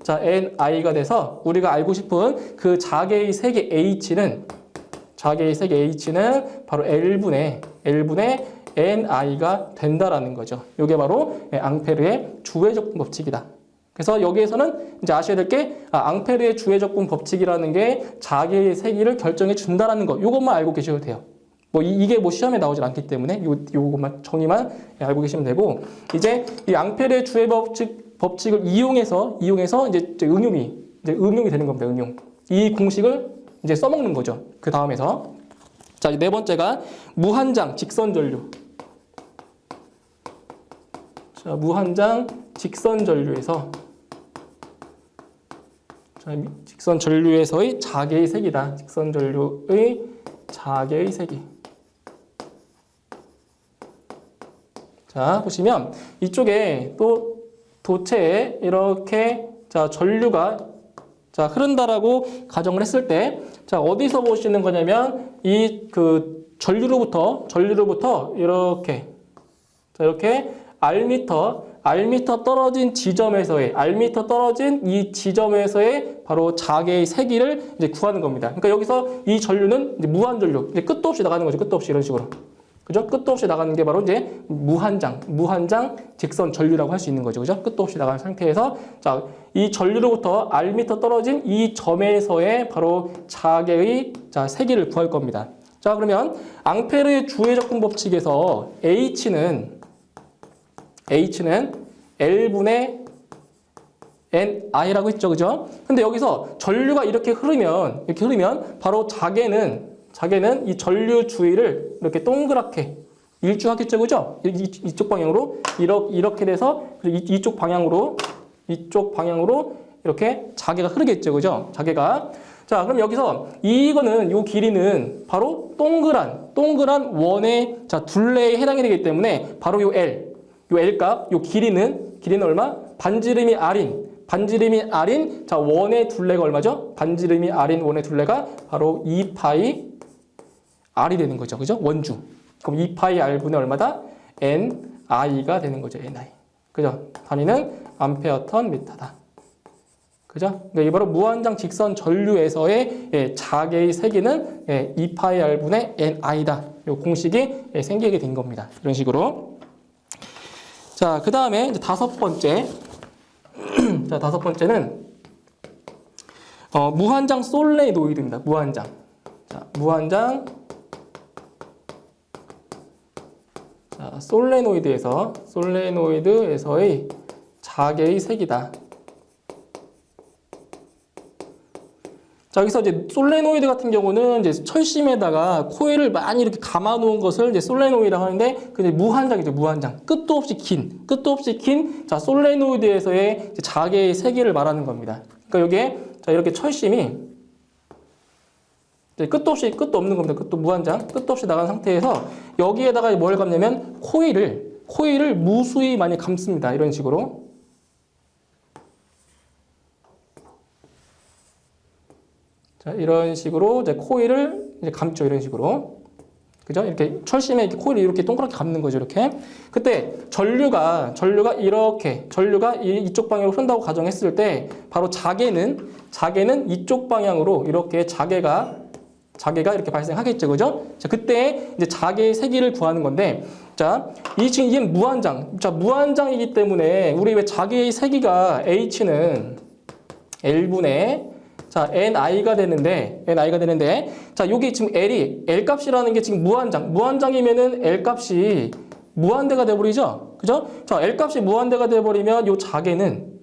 자, NI가 돼서 우리가 알고 싶은 그 자개의 색의 H는 바로 L분의 NI가 된다라는 거죠. 이게 바로 앙페르의 주회 적분 법칙이다. 그래서 여기에서는 이제 아셔야 될 게, 앙페르의 주회 적분 법칙이라는 게 자개의 세기를 결정해 준다라는 거, 요것만 알고 계셔도 돼요. 이게 시험에 나오질 않기 때문에 요것만 정의만 알고 계시면 되고, 이제 이 앙페르의 주회 법칙을 이용해서 이제 응용이 되는 겁니다. 응용. 이 공식을 이제 써먹는 거죠. 그 다음에서. 자, 네 번째가 무한장 직선 전류. 자, 무한장 직선 전류에서의 자개의 색이다. 직선 전류의 자개의 색이. 자, 보시면 이쪽에 또 도체에 이렇게, 자, 전류가, 자, 흐른다라고 가정을 했을 때, 자, 어디서 보시는 거냐면 이 그 전류로부터 이렇게, 자, 이렇게 R미터 떨어진 지점에서의, 이 지점에서의 바로 자개의 세기를 이제 구하는 겁니다. 그러니까 여기서 이 전류는 이제 무한전류, 이제 끝도 없이 나가는 거죠. 끝도 없이 이런 식으로. 그죠? 끝도 없이 나가는 게 바로 이제 무한장 직선 전류라고 할 수 있는 거죠. 그죠? 끝도 없이 나가는 상태에서, 자, 이 전류로부터 R미터 떨어진 이 점에서의 바로 자개의, 자, 세기를 구할 겁니다. 자, 그러면 앙페르의 주회 적분 법칙에서 H는 L분의 NI라고 했죠, 그죠? 근데 여기서 전류가 이렇게 흐르면 바로 자개는 이 전류 주위를 이렇게 동그랗게 일주하겠죠, 그죠? 이쪽 방향으로 이렇게 돼서 이쪽 방향으로 이렇게 자개가 흐르겠죠, 그죠? 자개가. 자, 그럼 여기서 요 길이는 바로 동그란 원의, 자, 둘레에 해당이 되기 때문에 바로 요 L 값, 요 길이는 얼마? 반지름이 R인, 자, 원의 둘레가 얼마죠? 반지름이 R인 원의 둘레가 바로 2파이 R이 되는 거죠. 그죠? 원주. 그럼 2파이 R분의 얼마다? NI가 되는 거죠. NI. 그죠? 단위는 암페어 턴 미터다. 그죠? 그러니까 이 바로 무한장 직선 전류에서의 자개의 세기는 2파이 R분의 NI다. 이 공식이 생기게 된 겁니다. 이런 식으로. 자, 그 다음에 이제 다섯 번째. 자, 다섯 번째는 무한장 솔레노이드입니다. 무한장. 자, 자, 솔레노이드에서의 자개의 색이다. 자, 여기서 이제 솔레노이드 같은 경우는 이제 철심에다가 코일을 많이 이렇게 감아 놓은 것을 이제 솔레노이드라고 하는데, 그게 무한장이죠, 무한장. 끝도 없이 긴, 자, 솔레노이드에서의 자개의 세기를 말하는 겁니다. 그러니까 여기에, 자, 이렇게 철심이, 이제 끝도 없는 겁니다. 끝도 무한장, 끝도 없이 나간 상태에서 여기에다가 뭘 감냐면 코일을 무수히 많이 감습니다. 이런 식으로. 자, 이런 식으로 이제 코일을 이제 감죠. 이런 식으로. 그죠? 이렇게 철심에 이렇게 코일을 이렇게 동그랗게 감는 거죠. 이렇게. 그때 전류가 이쪽 방향으로 흐른다고 가정했을 때 바로 자개는 이쪽 방향으로 이렇게 자개가 자개가 이렇게 발생하겠죠, 그죠? 자, 그때 이제 자개의 세기를 구하는 건데, 자, 지금 이게 무한장. 자, 무한장이기 때문에 우리 왜 자개의 세기가 h는 l분의 자, ni가 되는데, 자, 여기 지금 L 값이라는 게 지금 무한장이면은 L 값이 무한대가 돼버리죠? 그죠? 자, L 값이 무한대가 돼버리면 요 자개는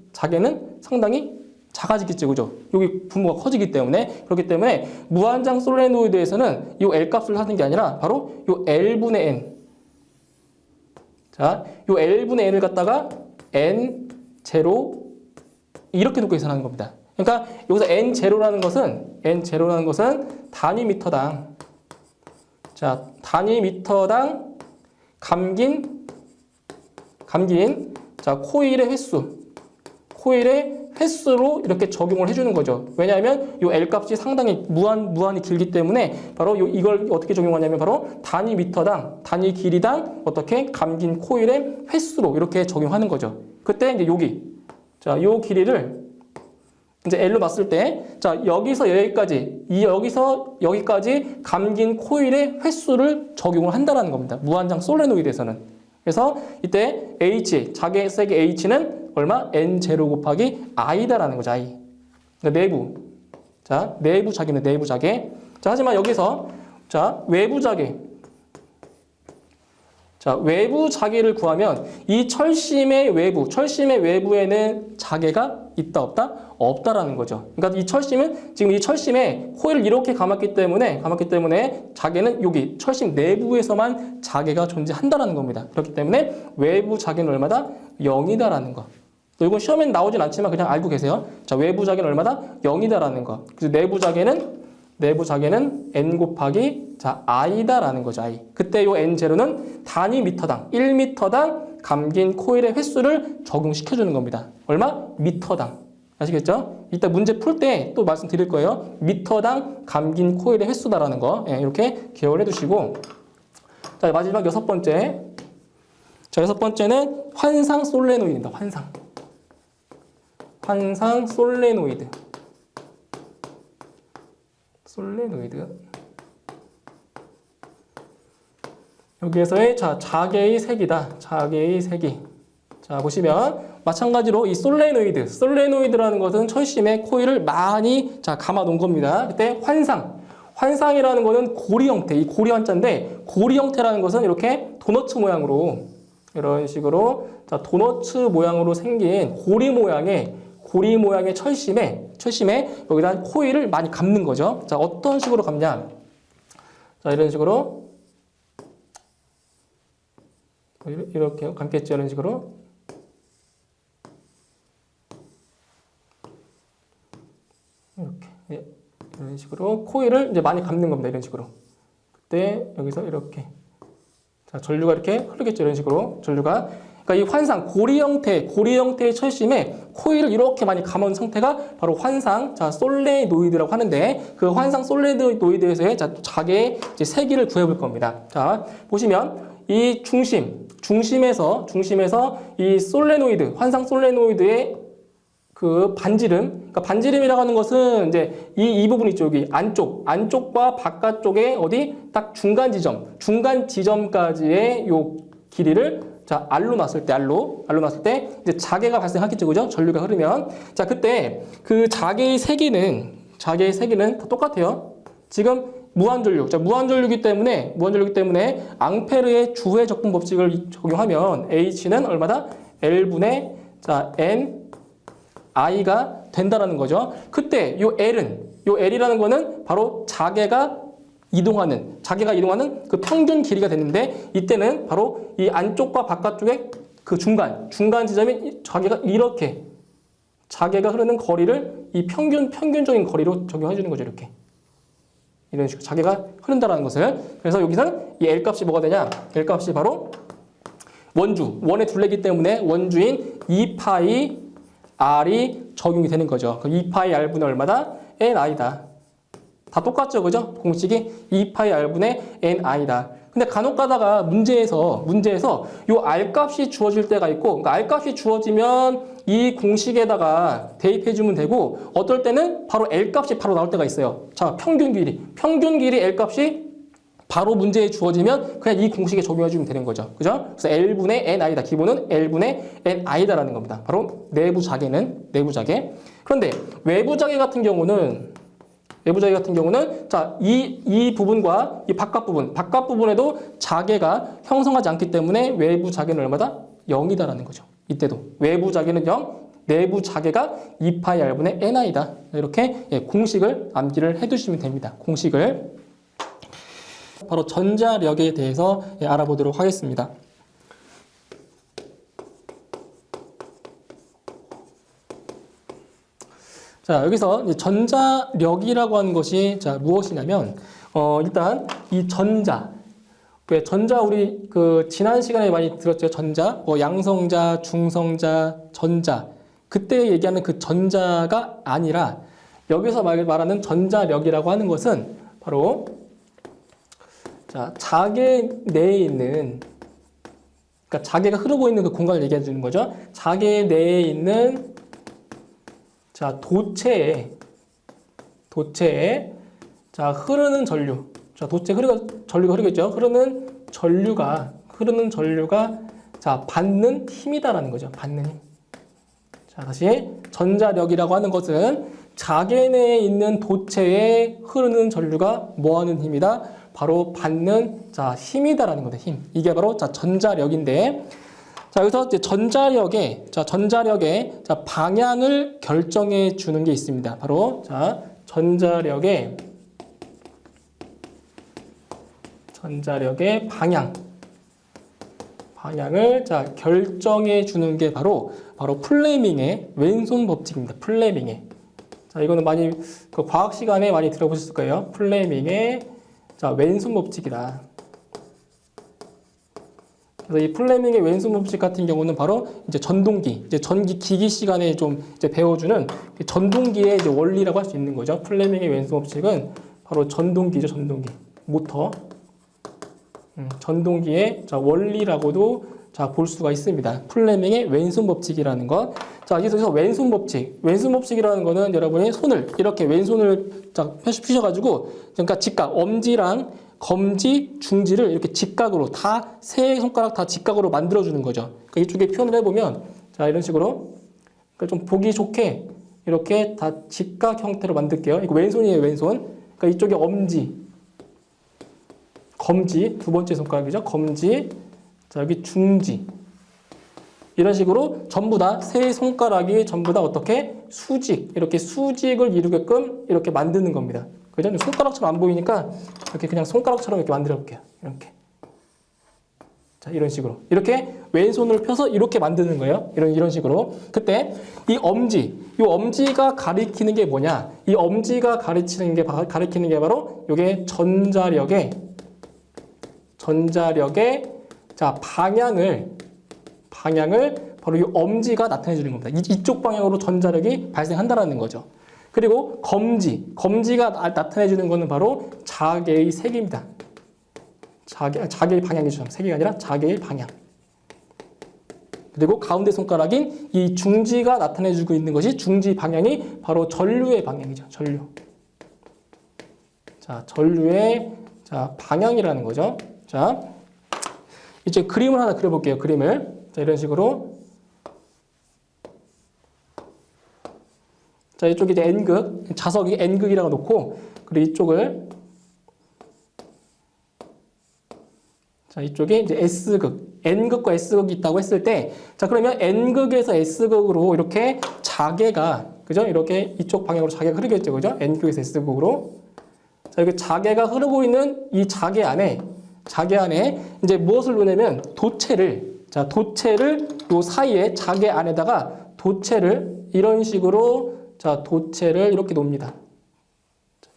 상당히 작아지겠죠, 그죠? 여기 분모가 커지기 때문에, 그렇기 때문에 무한장 솔레노이드에서는 요 L 값을 하는 게 아니라 바로 요 L분의 N. 자, 요 L분의 N을 갖다가 N0 이렇게 놓고 계산하는 겁니다. 그러니까 여기서 N0라는 것은 단위 미터당, 자, 단위 미터당 감긴 자, 코일의 횟수로 이렇게 적용을 해주는 거죠. 왜냐하면 이 L 값이 상당히 무한히 길기 때문에 바로 이걸 어떻게 적용하냐면 바로 단위 미터당, 단위 길이당 어떻게 감긴 코일의 횟수로 이렇게 적용하는 거죠. 그때 이제 여기, 자, 요 길이를 이제 L로 놨을 때, 자, 여기서 여기까지 감긴 코일의 횟수를 적용을 한다는 겁니다. 무한장 솔레노이드에서는. 그래서 이때 자개의 세기 H는 얼마? N0 곱하기 I다라는 거죠, I. 그러니까 내부. 자, 내부 자개는 내부 자개. 자, 하지만 여기서, 자, 외부 자개. 자, 외부 자개를 구하면 이 철심의 외부에는 자개가 있다, 없다? 없다라는 거죠. 그러니까 이 철심에 코일을 이렇게 감았기 때문에 자개는 여기 철심 내부에서만 자개가 존재한다라는 겁니다. 그렇기 때문에 외부 자개는 얼마다? 0이다라는 거. 또 이건 시험에는 나오진 않지만 그냥 알고 계세요. 자, 외부 자개는 얼마다? 0이다라는 거. 그래서 내부 자개는 n 곱하기 자 i다라는 거죠. i. 그때 요 n0는 단위 미터당 1미터당 감긴 코일의 횟수를 적용시켜 주는 겁니다. 얼마? 미터당. 아시겠죠? 이따 문제 풀 때 또 말씀드릴 거예요. 미터당 감긴 코일의 횟수다라는 거. 예, 이렇게 기억을 해두시고, 자, 마지막 여섯 번째. 자, 여섯 번째는 환상 솔레노이드입니다. 환상 솔레노이드. 여기에서의 자, 자개의 세기다. 자개의 세기. 자, 보시면 마찬가지로 이 솔레노이드라는 것은 철심에 코일을 많이 자, 감아 놓은 겁니다. 그때 환상이라는 것은 고리 형태, 이 고리 한자인데 고리 형태라는 것은 이렇게 도너츠 모양으로 이런 식으로 자, 도너츠 모양으로 생긴 고리 모양의 철심에 여기다 코일을 많이 감는 거죠. 자, 어떤 식으로 감냐? 자, 이런 식으로 이렇게 감겠죠. 이런 식으로. 이렇게 이런 식으로 코일을 이제 많이 감는 겁니다. 이런 식으로. 그때 여기서 이렇게 자, 전류가 이렇게 흐르겠죠. 이런 식으로 전류가. 그러니까 이 환상 고리 형태의 철심에 코일을 이렇게 많이 감은 상태가 바로 환상 자 솔레노이드라고 하는데 그 환상 솔레노이드에서의 자개의 세기를 구해볼 겁니다. 자, 보시면 이 중심에서 이 솔레노이드 환상 솔레노이드의 그 반지름, 그러니까 반지름이라고 하는 것은 이제 이 부분 있죠. 여기 안쪽과 바깥쪽에 어디 딱 중간 지점까지의 요 길이를 자, R로 놨을 때 이제 자개가 발생하겠죠. 그죠? 전류가 흐르면. 자, 그때 그 자개의 세기는 다 똑같아요. 지금 무한전류. 자, 무한전류이기 때문에 앙페르의 주회 적분 법칙을 적용하면 H는 얼마다? L분의 자, N I가 된다라는 거죠. 그때 요 L이라는 거는 바로 자개가 이동하는 그 평균 길이가 됐는데 이때는 바로 이 안쪽과 바깥쪽의 그 중간 지점이 자개가 흐르는 거리를 이 평균적인 거리로 적용해 주는 거죠. 이런 식으로 자개가 흐른다라는 것을. 그래서 여기서는 이 L 값이 뭐가 되냐? L 값이 바로 원의 둘레이기 때문에 원주인 2파이 R이 적용이 되는 거죠. 그 2파이 R분의 얼마다? NI다. 다 똑같죠, 그죠? 공식이 2파이 R분의 NI다. 근데 간혹 가다가 문제에서 요 R 값이 주어질 때가 있고, 그러니까 R 값이 주어지면 이 공식에다가 대입해 주면 되고, 어떨 때는 바로 L 값이 바로 나올 때가 있어요. 자, 평균 길이 L 값이 바로 문제에 주어지면 그냥 이 공식에 적용해 주면 되는 거죠. 그죠? 그래서 L분의 NI다. 기본은 L분의 NI다라는 겁니다. 바로 내부 자개는 내부 자개. 그런데 외부 자개 같은 경우는 자, 이 부분과 이 바깥 부분에도 자개가 형성하지 않기 때문에 외부 자개는 얼마다? 0이다라는 거죠. 이때도 외부 자개는 0, 내부 자개가 2파이 R분의 NI다. 이렇게 공식을 암기를 해두시면 됩니다. 공식을. 바로 전자력에 대해서 알아보도록 하겠습니다. 자, 여기서 전자력이라고 하는 것이 자, 무엇이냐면, 일단 이 전자, 왜 전자 우리 그 지난 시간에 많이 들었죠? 전자, 양성자, 중성자, 전자. 그때 얘기하는 그 전자가 아니라 여기서 말하는 전자력이라고 하는 것은 바로 자, 자개 내에 있는, 그러니까 자개가 흐르고 있는 그 공간을 얘기해 주는 거죠. 자개 내에 있는 자, 도체에 자, 흐르는 전류. 자, 전류가 흐르겠죠. 흐르는 전류가 자, 받는 힘이다라는 거죠. 받는 힘. 자, 다시 전자력이라고 하는 것은 자개 내에 있는 도체에 흐르는 전류가 뭐 하는 힘이다? 바로 받는 자, 힘이다라는 거다. 힘. 이게 바로 자, 전자력인데, 자, 여기서 이제 전자력의 자, 방향을 결정해 주는 게 있습니다. 바로 자, 전자력의 방향을 자, 결정해 주는 게 바로 플레밍의 왼손 법칙입니다. 플레밍의. 자, 이거는 많이 그 과학 시간에 많이 들어보셨을 거예요. 플레밍의 자, 왼손 법칙이다. 그래서 이 플레밍의 왼손 법칙 같은 경우는 바로 이제 전동기, 이제 전기 기기 시간에 좀 이제 배워주는 전동기의 이제 원리라고 할 수 있는 거죠. 플레밍의 왼손 법칙은 바로 전동기죠, 전동기. 모터. 전동기의 자, 원리라고도 자, 볼 수가 있습니다. 플레밍의 왼손 법칙이라는 것. 자, 여기서 왼손 법칙이라는 거는 여러분이 손을 이렇게 왼손을 자, 펴셔가지고, 그러니까 직각, 엄지랑 검지, 중지를 이렇게 직각으로 다 세 손가락 다 직각으로 만들어주는 거죠. 그러니까 이쪽에 표현을 해보면 자, 이런 식으로 그러니까 좀 보기 좋게 이렇게 다 직각 형태로 만들게요. 이거 왼손이에요, 왼손. 그러니까 이쪽에 엄지, 검지, 두 번째 손가락이죠. 검지, 자, 여기 중지. 이런 식으로 전부 다 세 손가락이 전부 다 어떻게 수직, 이렇게 수직을 이루게끔 이렇게 만드는 겁니다. 그죠? 손가락처럼 안 보이니까 이렇게 그냥 손가락처럼 이렇게 만들어 볼게요. 이렇게. 자, 이런 식으로. 이렇게 왼손을 펴서 이렇게 만드는 거예요. 이런 식으로. 그때 이 엄지가 가리키는 게 뭐냐? 이 엄지가 가리키는 게 바로 이게 전자력의 자, 방향을 바로 이 엄지가 나타내 주는 겁니다. 이쪽 방향으로 전자력이 발생한다라는 거죠. 그리고 검지가 나타내 주는 것은 바로 자개의 색입니다. 자개의 방향이죠. 색이 아니라 자개의 방향. 그리고 가운데 손가락인 이 중지가 나타내 주고 있는 것이 중지 방향이 바로 전류의 방향이죠. 전류. 자, 전류의 자, 방향이라는 거죠. 자, 이제 그림을 하나 그려볼게요. 그림을. 자, 이런 식으로. 자, 이쪽이 이제 N극, 자석이 N극이라고 놓고, 그리고 이쪽을, 자, 이쪽에 이제 S극, N극과 S극이 있다고 했을 때, 자, 그러면 N극에서 S극으로 이렇게 자개가, 그죠? 이렇게 이쪽 방향으로 자개가 흐르겠죠, 그죠? N극에서 S극으로. 자, 이렇게 자개가 흐르고 있는 이 자개 안에 이제 무엇을 놓냐면 도체를 요 사이에 자개 안에다가 도체를 이런 식으로 자, 도체를 이렇게 놓습니다.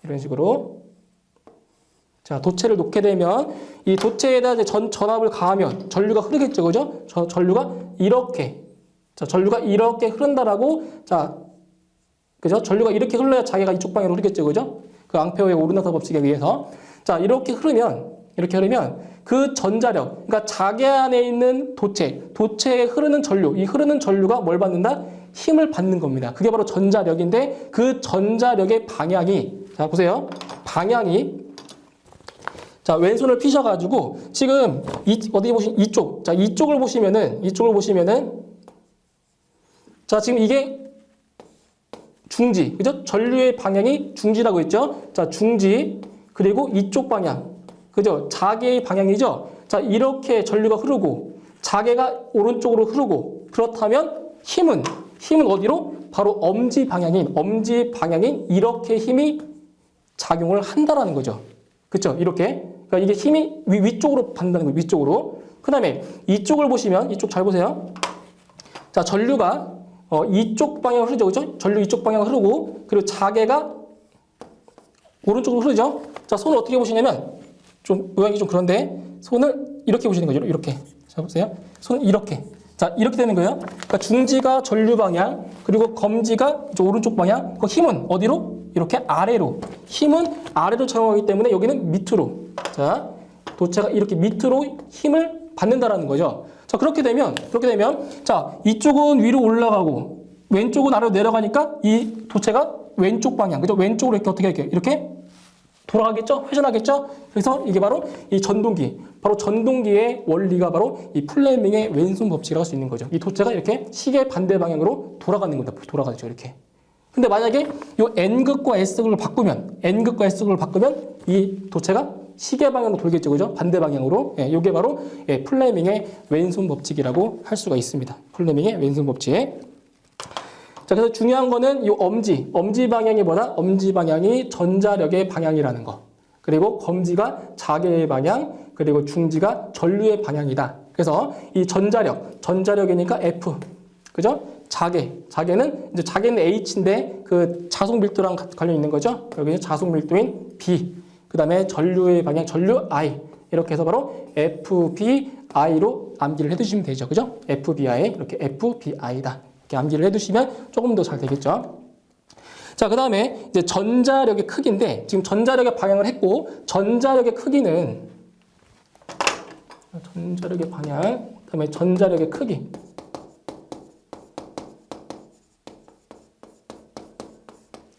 이런 식으로. 자, 도체를 놓게 되면 이 도체에다 이제 전압을 가하면 전류가 흐르겠죠. 그죠? 전류가 이렇게. 자, 전류가 이렇게 흐른다라고. 자, 그죠? 전류가 이렇게 흘러야 자기가 이쪽 방향으로 흐르겠죠. 그죠? 그 앙페어의 오르나사 법칙에 의해서. 자, 이렇게 흐르면 이렇게 흐르면 그 전자력, 그러니까 자개 안에 있는 도체에 흐르는 전류, 이 흐르는 전류가 뭘 받는다? 힘을 받는 겁니다. 그게 바로 전자력인데 그 전자력의 방향이, 자 보세요. 방향이, 자 왼손을 피셔가지고 지금 어디 보시면 이쪽, 자 이쪽을 보시면은 자 지금 이게 중지, 그죠? 전류의 방향이 중지라고 했죠? 자 중지, 그리고 이쪽 방향, 그죠? 자개의 방향이죠? 자 이렇게 전류가 흐르고 자개가 오른쪽으로 흐르고, 그렇다면 힘은 어디로? 바로 엄지 방향인 이렇게 힘이 작용을 한다라는 거죠. 그렇죠? 이렇게. 그러니까 이게 힘이 위쪽으로 받는다는 거예요. 위쪽으로. 그 다음에 이쪽을 보시면, 이쪽 잘 보세요. 자, 전류가 이쪽 방향으로 흐르죠. 그죠? 전류 이쪽 방향으로 흐르고, 그리고 자개가 오른쪽으로 흐르죠. 자, 손을 어떻게 보시냐면, 좀 모양이 좀 그런데, 손을 이렇게 보시는 거죠. 이렇게. 자, 보세요. 손을 이렇게. 자, 이렇게 되는 거예요. 그러니까 중지가 전류 방향, 그리고 검지가 이쪽 오른쪽 방향, 그 힘은 어디로? 이렇게 아래로. 힘은 아래로 작용하기 때문에 여기는 밑으로. 자, 도체가 이렇게 밑으로 힘을 받는다라는 거죠. 자, 그렇게 되면, 자, 이쪽은 위로 올라가고, 왼쪽은 아래로 내려가니까 이 도체가 왼쪽 방향, 그죠? 왼쪽으로 이렇게 어떻게 할게요? 이렇게 돌아가겠죠? 회전하겠죠? 그래서 이게 바로 이 전동기, 바로 전동기의 원리가 바로 이 플레밍의 왼손 법칙이라고 할 수 있는 거죠. 이 도체가 이렇게 시계 반대 방향으로 돌아가는 겁니다. 돌아가죠, 이렇게. 근데 만약에 이 N극과 S극을 바꾸면 이 도체가 시계 방향으로 돌겠죠, 그죠? 반대 방향으로. 예, 이게 바로 플레밍의 왼손 법칙이라고 할 수가 있습니다. 플레밍의 왼손 법칙. 자, 그래서 중요한 거는 이 엄지 방향이 뭐다? 엄지 방향이 전자력의 방향이라는 거. 그리고 검지가 자개의 방향, 그리고 중지가 전류의 방향이다. 그래서 이 전자력이니까 F. 그죠? 자개는 이제 자개는 H인데 그 자속 밀도랑 관련 있는 거죠. 여기는 자속 밀도인 B. 그다음에 전류의 방향, 전류 I. 이렇게 해서 바로 FBI로 암기를 해 두시면 되죠. 그죠? FBI. 이렇게 FBI다. 이렇게 암기를 해 두시면 조금 더 잘 되겠죠. 자, 그다음에 이제 전자력의 크기인데 지금 전자력의 방향을 했고 전자력의 크기는 전자력의 방향, 그다음에 전자력의 크기.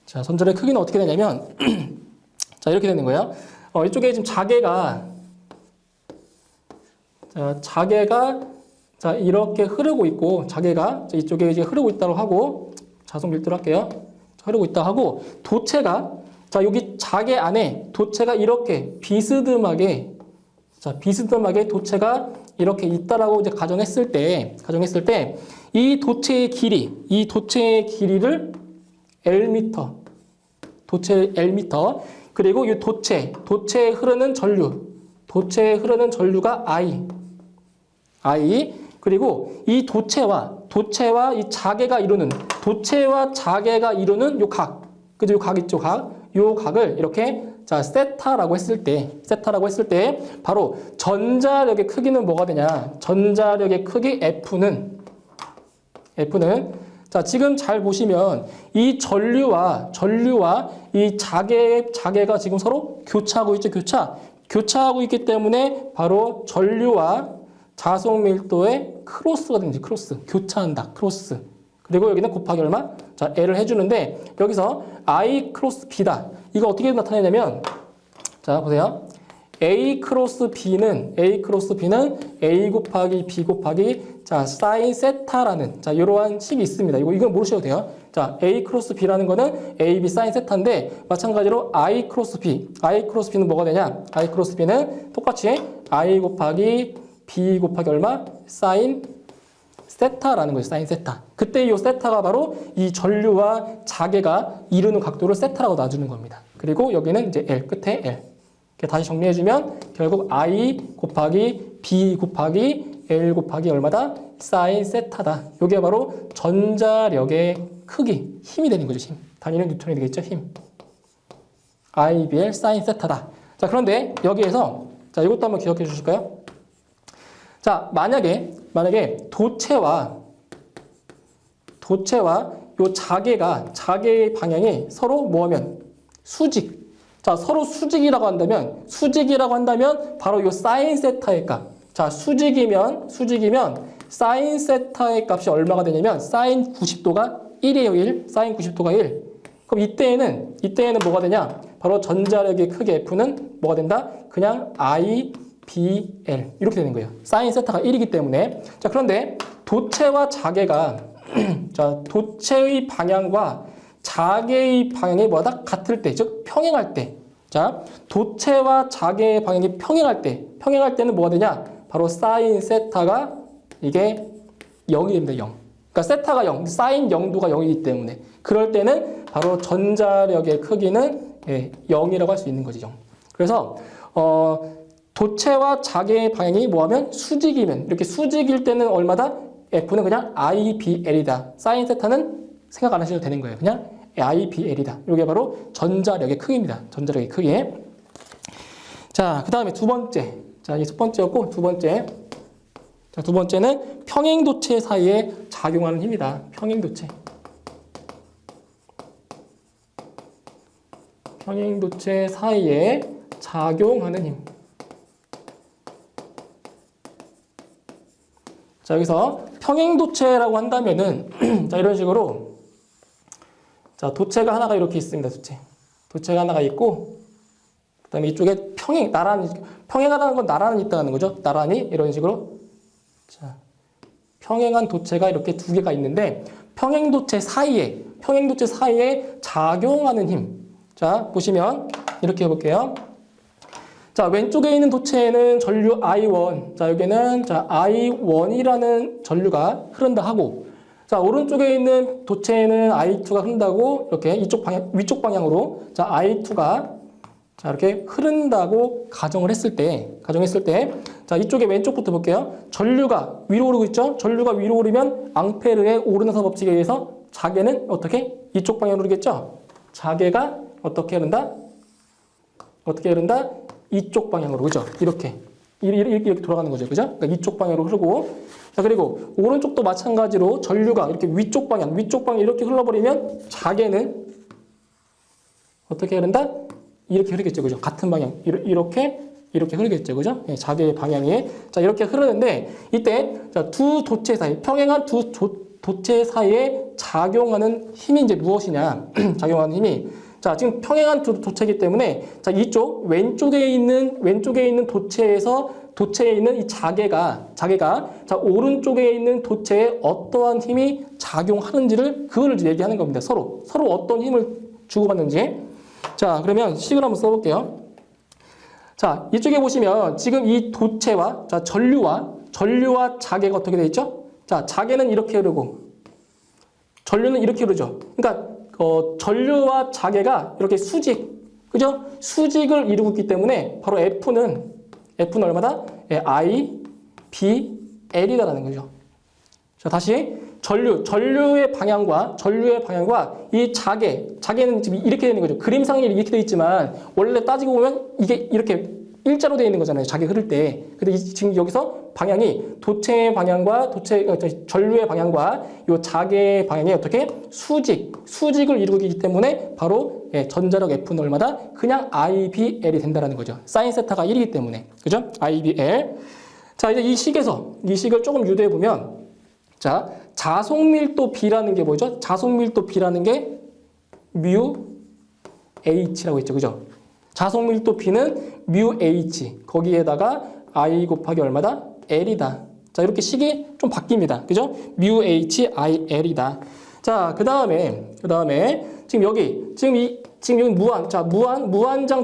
자, 전자력의 크기는 어떻게 되냐면 자, 이렇게 되는 거예요. 이쪽에 지금 자개가 자, 이렇게 흐르고 있고 자개가 이쪽에 이제 흐르고 있다고 하고 자속 밀도로 할게요. 흐르고 있다 하고 도체가 자, 여기 자개 안에 도체가 이렇게 비스듬하게 도체가 이렇게 있다라고 이제 가정했을 때 이 도체의 길이를 L미터, 도체 L미터, 그리고 이 도체에 흐르는 전류가 I, 그리고 이 도체와 이 자개가 이루는 요 각, 그죠? 요 각 있죠, 요 각을 이렇게 자 세타라고 했을 때 바로 전자력의 크기는 뭐가 되냐? 전자력의 크기 F는 자, 지금 잘 보시면 이 전류와 이 자개가 지금 서로 교차하고 있죠, 교차하고 있기 때문에 바로 전류와 자속 밀도의 크로스가 되는지, 교차한다, 크로스. 그리고 여기는 곱하기 얼마? 자, L을 해주는데 여기서 I 크로스 B다. 이거 어떻게 나타내냐면 자, 보세요. A 크로스 B는 A 곱하기 B 곱하기 자, 사인 세타라는 자, 이러한 식이 있습니다. 이건 모르셔도 돼요. 자, A 크로스 B라는 거는 AB 사인 세타인데 마찬가지로 I 크로스 B는 뭐가 되냐? I 크로스 B는 똑같이 I 곱하기 B 곱하기 얼마? 사인 세타라는 거죠. 사인 세타. 그때 이 세타가 바로 이 전류와 자개가 이루는 각도를 세타라고 놔주는 겁니다. 그리고 여기는 이제 L, 끝에 L. 이렇게 다시 정리해주면 결국 I 곱하기 B 곱하기 L 곱하기 얼마다? 사인 세타다. 이게 바로 전자력의 크기, 힘이 되는 거죠. 힘. 단위는 뉴턴이 되겠죠. 힘. IBL 사인 세타다. 자, 그런데 여기에서 자, 이것도 한번 기억해 주실까요? 자, 만약에 도체와 요 자개의 방향이 서로 뭐하면 수직, 자, 서로 수직이라고 한다면 바로 이 사인 세타의 값. 자, 수직이면 사인 세타의 값이 얼마가 되냐면 사인 90도가 1이에요, 1. 사인 90도가 1. 그럼 이때에는 뭐가 되냐? 바로 전자력의 크기 F는 뭐가 된다? 그냥 IBL 이렇게 되는 거예요. 사인 세타가 1이기 때문에. 자, 그런데 도체와 자개가 자, 도체의 방향과 자개의 방향이 뭐다? 같을 때, 즉 평행할 때. 자, 도체와 자개의 방향이 평행할 때는 뭐가 되냐? 바로 사인 세타가 이게 0이 됩니다. 0. 그러니까 세타가 0, 사인 0도가 0이기 때문에 그럴 때는 바로 전자력의 크기는 0이라고 할 수 있는 거지. 0. 그래서 도체와 자개의 방향이 뭐하면 수직이면 이렇게 수직일 때는 얼마다? F는 그냥 IBL이다. 사인 세타는 생각 안 하셔도 되는 거예요. 그냥 IBL이다. 이게 바로 전자력의 크기입니다. 전자력의 크기. 자, 그 다음에 두 번째. 자, 이게 첫 번째였고 두 번째. 자, 두 번째는 평행도체 사이에 작용하는 힘이다. 평행도체. 평행도체 사이에 작용하는 힘. 자, 여기서 평행도체라고 한다면은 자, 이런 식으로 자, 도체가 하나가 이렇게 있습니다. 도체가 하나가 있고 그다음에 이쪽에 평행하다는 건 나란히 있다는 거죠. 나란히 이런 식으로 자, 평행한 도체가 이렇게 두 개가 있는데 평행도체 사이에 작용하는 힘. 자, 보시면 이렇게 해볼게요. 자, 왼쪽에 있는 도체에는 전류 I1. 자, 여기는 자, I1이라는 전류가 흐른다 하고 자, 오른쪽에 있는 도체에는 I2가 흐른다고 이렇게 위쪽 방향으로 자, I2가 자, 이렇게 흐른다고 가정을 했을 때 자, 이쪽에 왼쪽부터 볼게요. 전류가 위로 오르고 있죠? 전류가 위로 오르면 앙페르의 오르나서 법칙에 의해서 자개는 어떻게? 이쪽 방향으로 오르겠죠? 자개가 어떻게 흐른다? 이쪽 방향으로, 그죠? 이렇게 돌아가는 거죠, 그죠? 그러니까 이쪽 방향으로 흐르고, 자, 그리고 오른쪽도 마찬가지로 전류가 이렇게 위쪽 방향 이렇게 흘러버리면 자개는 어떻게 흐른다? 이렇게 흐르겠죠, 그죠? 같은 방향, 이렇게 흐르겠죠, 그죠? 네, 자개의 방향이. 자, 이렇게 흐르는데, 이때, 자, 두 도체 사이, 평행한 두 도체 사이에 작용하는 힘이 이제 무엇이냐? 작용하는 힘이. 자, 지금 평행한 두 도체이기 때문에, 자, 이쪽, 왼쪽에 있는 도체에 있는 이 자개가, 자, 오른쪽에 있는 도체에 어떠한 힘이 작용하는지를, 그거를 얘기하는 겁니다. 서로 어떤 힘을 주고받는지. 자, 그러면 식을 한번 써볼게요. 자, 이쪽에 보시면 지금 이 도체와 자, 전류와 자개가 어떻게 되어 있죠? 자, 자개는 이렇게 흐르고 전류는 이렇게 흐르죠. 그러니까 전류와 자개가 이렇게 그죠? 수직을 이루고 있기 때문에 바로 F는 얼마다? IBL이다라는 거죠. 자, 다시 전류의 방향과 이 자개는 지금 이렇게 되는 거죠. 그림상에 이렇게 되어 있지만 원래 따지고 보면 이게 이렇게 일자로 되어 있는 거잖아요. 자개 흐를 때. 근데 지금 여기서 방향이 도체의 방향과 전류의 방향과 이 자개의 방향이 어떻게 수직을 이루고 있기 때문에 바로 전자력 F는 얼마다? 그냥 IBL이 된다라는 거죠. 사인 세타가 1이기 때문에. 그죠? IBL. 자, 이제 이 식을 조금 유도해 보면 자, 자속밀도 B라는 게 뭐죠? 자속밀도 B라는 게 뮤 H라고 했죠. 그죠? 자속밀도 B는 뮤 H. 거기에다가 I 곱하기 얼마다? L이다. 자, 이렇게 식이 좀 바뀝니다. 그죠? 뮤 H I L이다. 자, 그 다음에 지금 여기 무한장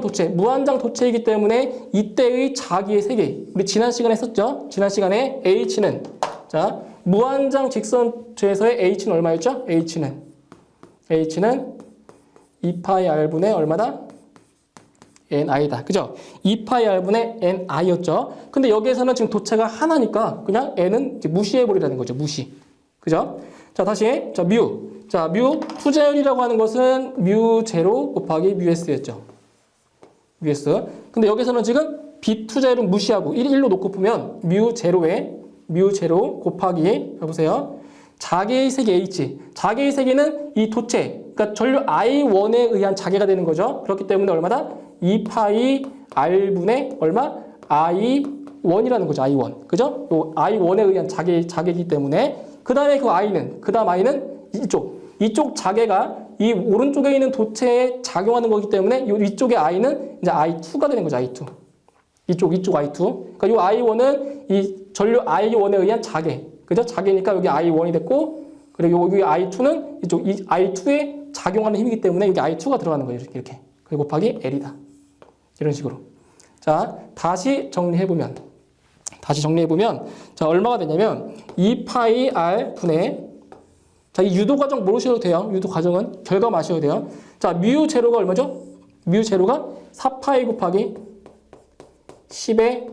도체이기 때문에 이때의 자기의 세계. 우리 지난 시간에 했었죠? 지난 시간에 H는 자, 무한장 직선체에서의 H는 얼마였죠? H는 2파이 R분의 얼마다? NI다. 그죠? 2파이 R분의 NI였죠? 근데 여기에서는 지금 도체가 하나니까 그냥 N은 이제 무시해버리라는 거죠. 무시. 그죠? 자, 다시. 자, 뮤 투자율이라고 하는 것은 뮤 제로 곱하기 뮤 S였죠. 뮤 S. 근데 여기서는 지금 B 투자율은 무시하고 1로 놓고 보면 뮤 제로 곱하기 해보세요. 자개의 세계 H. 자개의 세계는 이 도체, 그러니까 전류 I1에 의한 자개가 되는 거죠. 그렇기 때문에 얼마다? 2파이 R분의 얼마? I1이라는 거죠. I1. 그죠? 요 I1에 의한 자개이기 때문에 그 다음에 그 I는 이쪽 자개가 이 오른쪽에 있는 도체에 작용하는 거기 때문에 이 위쪽의 I는 이제 I2가 되는 거죠. I2. 이쪽 I2. 그러니까 이 I1은 이 전류 I1에 의한 자개. 그죠? 자개니까 여기 I1이 됐고, 그리고 여기 I2는 이쪽 이 I2에 작용하는 힘이기 때문에 여기 I2가 들어가는 거예요. 이렇게. 그리고 곱하기 L이다. 이런 식으로. 자, 다시 정리해보면, 자, 얼마가 되냐면, 2파이 R 분의, 자, 이 유도 과정 모르셔도 돼요. 유도 과정은 결과만 아셔도 돼요. 자, 뮤 제로가 얼마죠? 뮤 제로가 4파이 곱하기 10의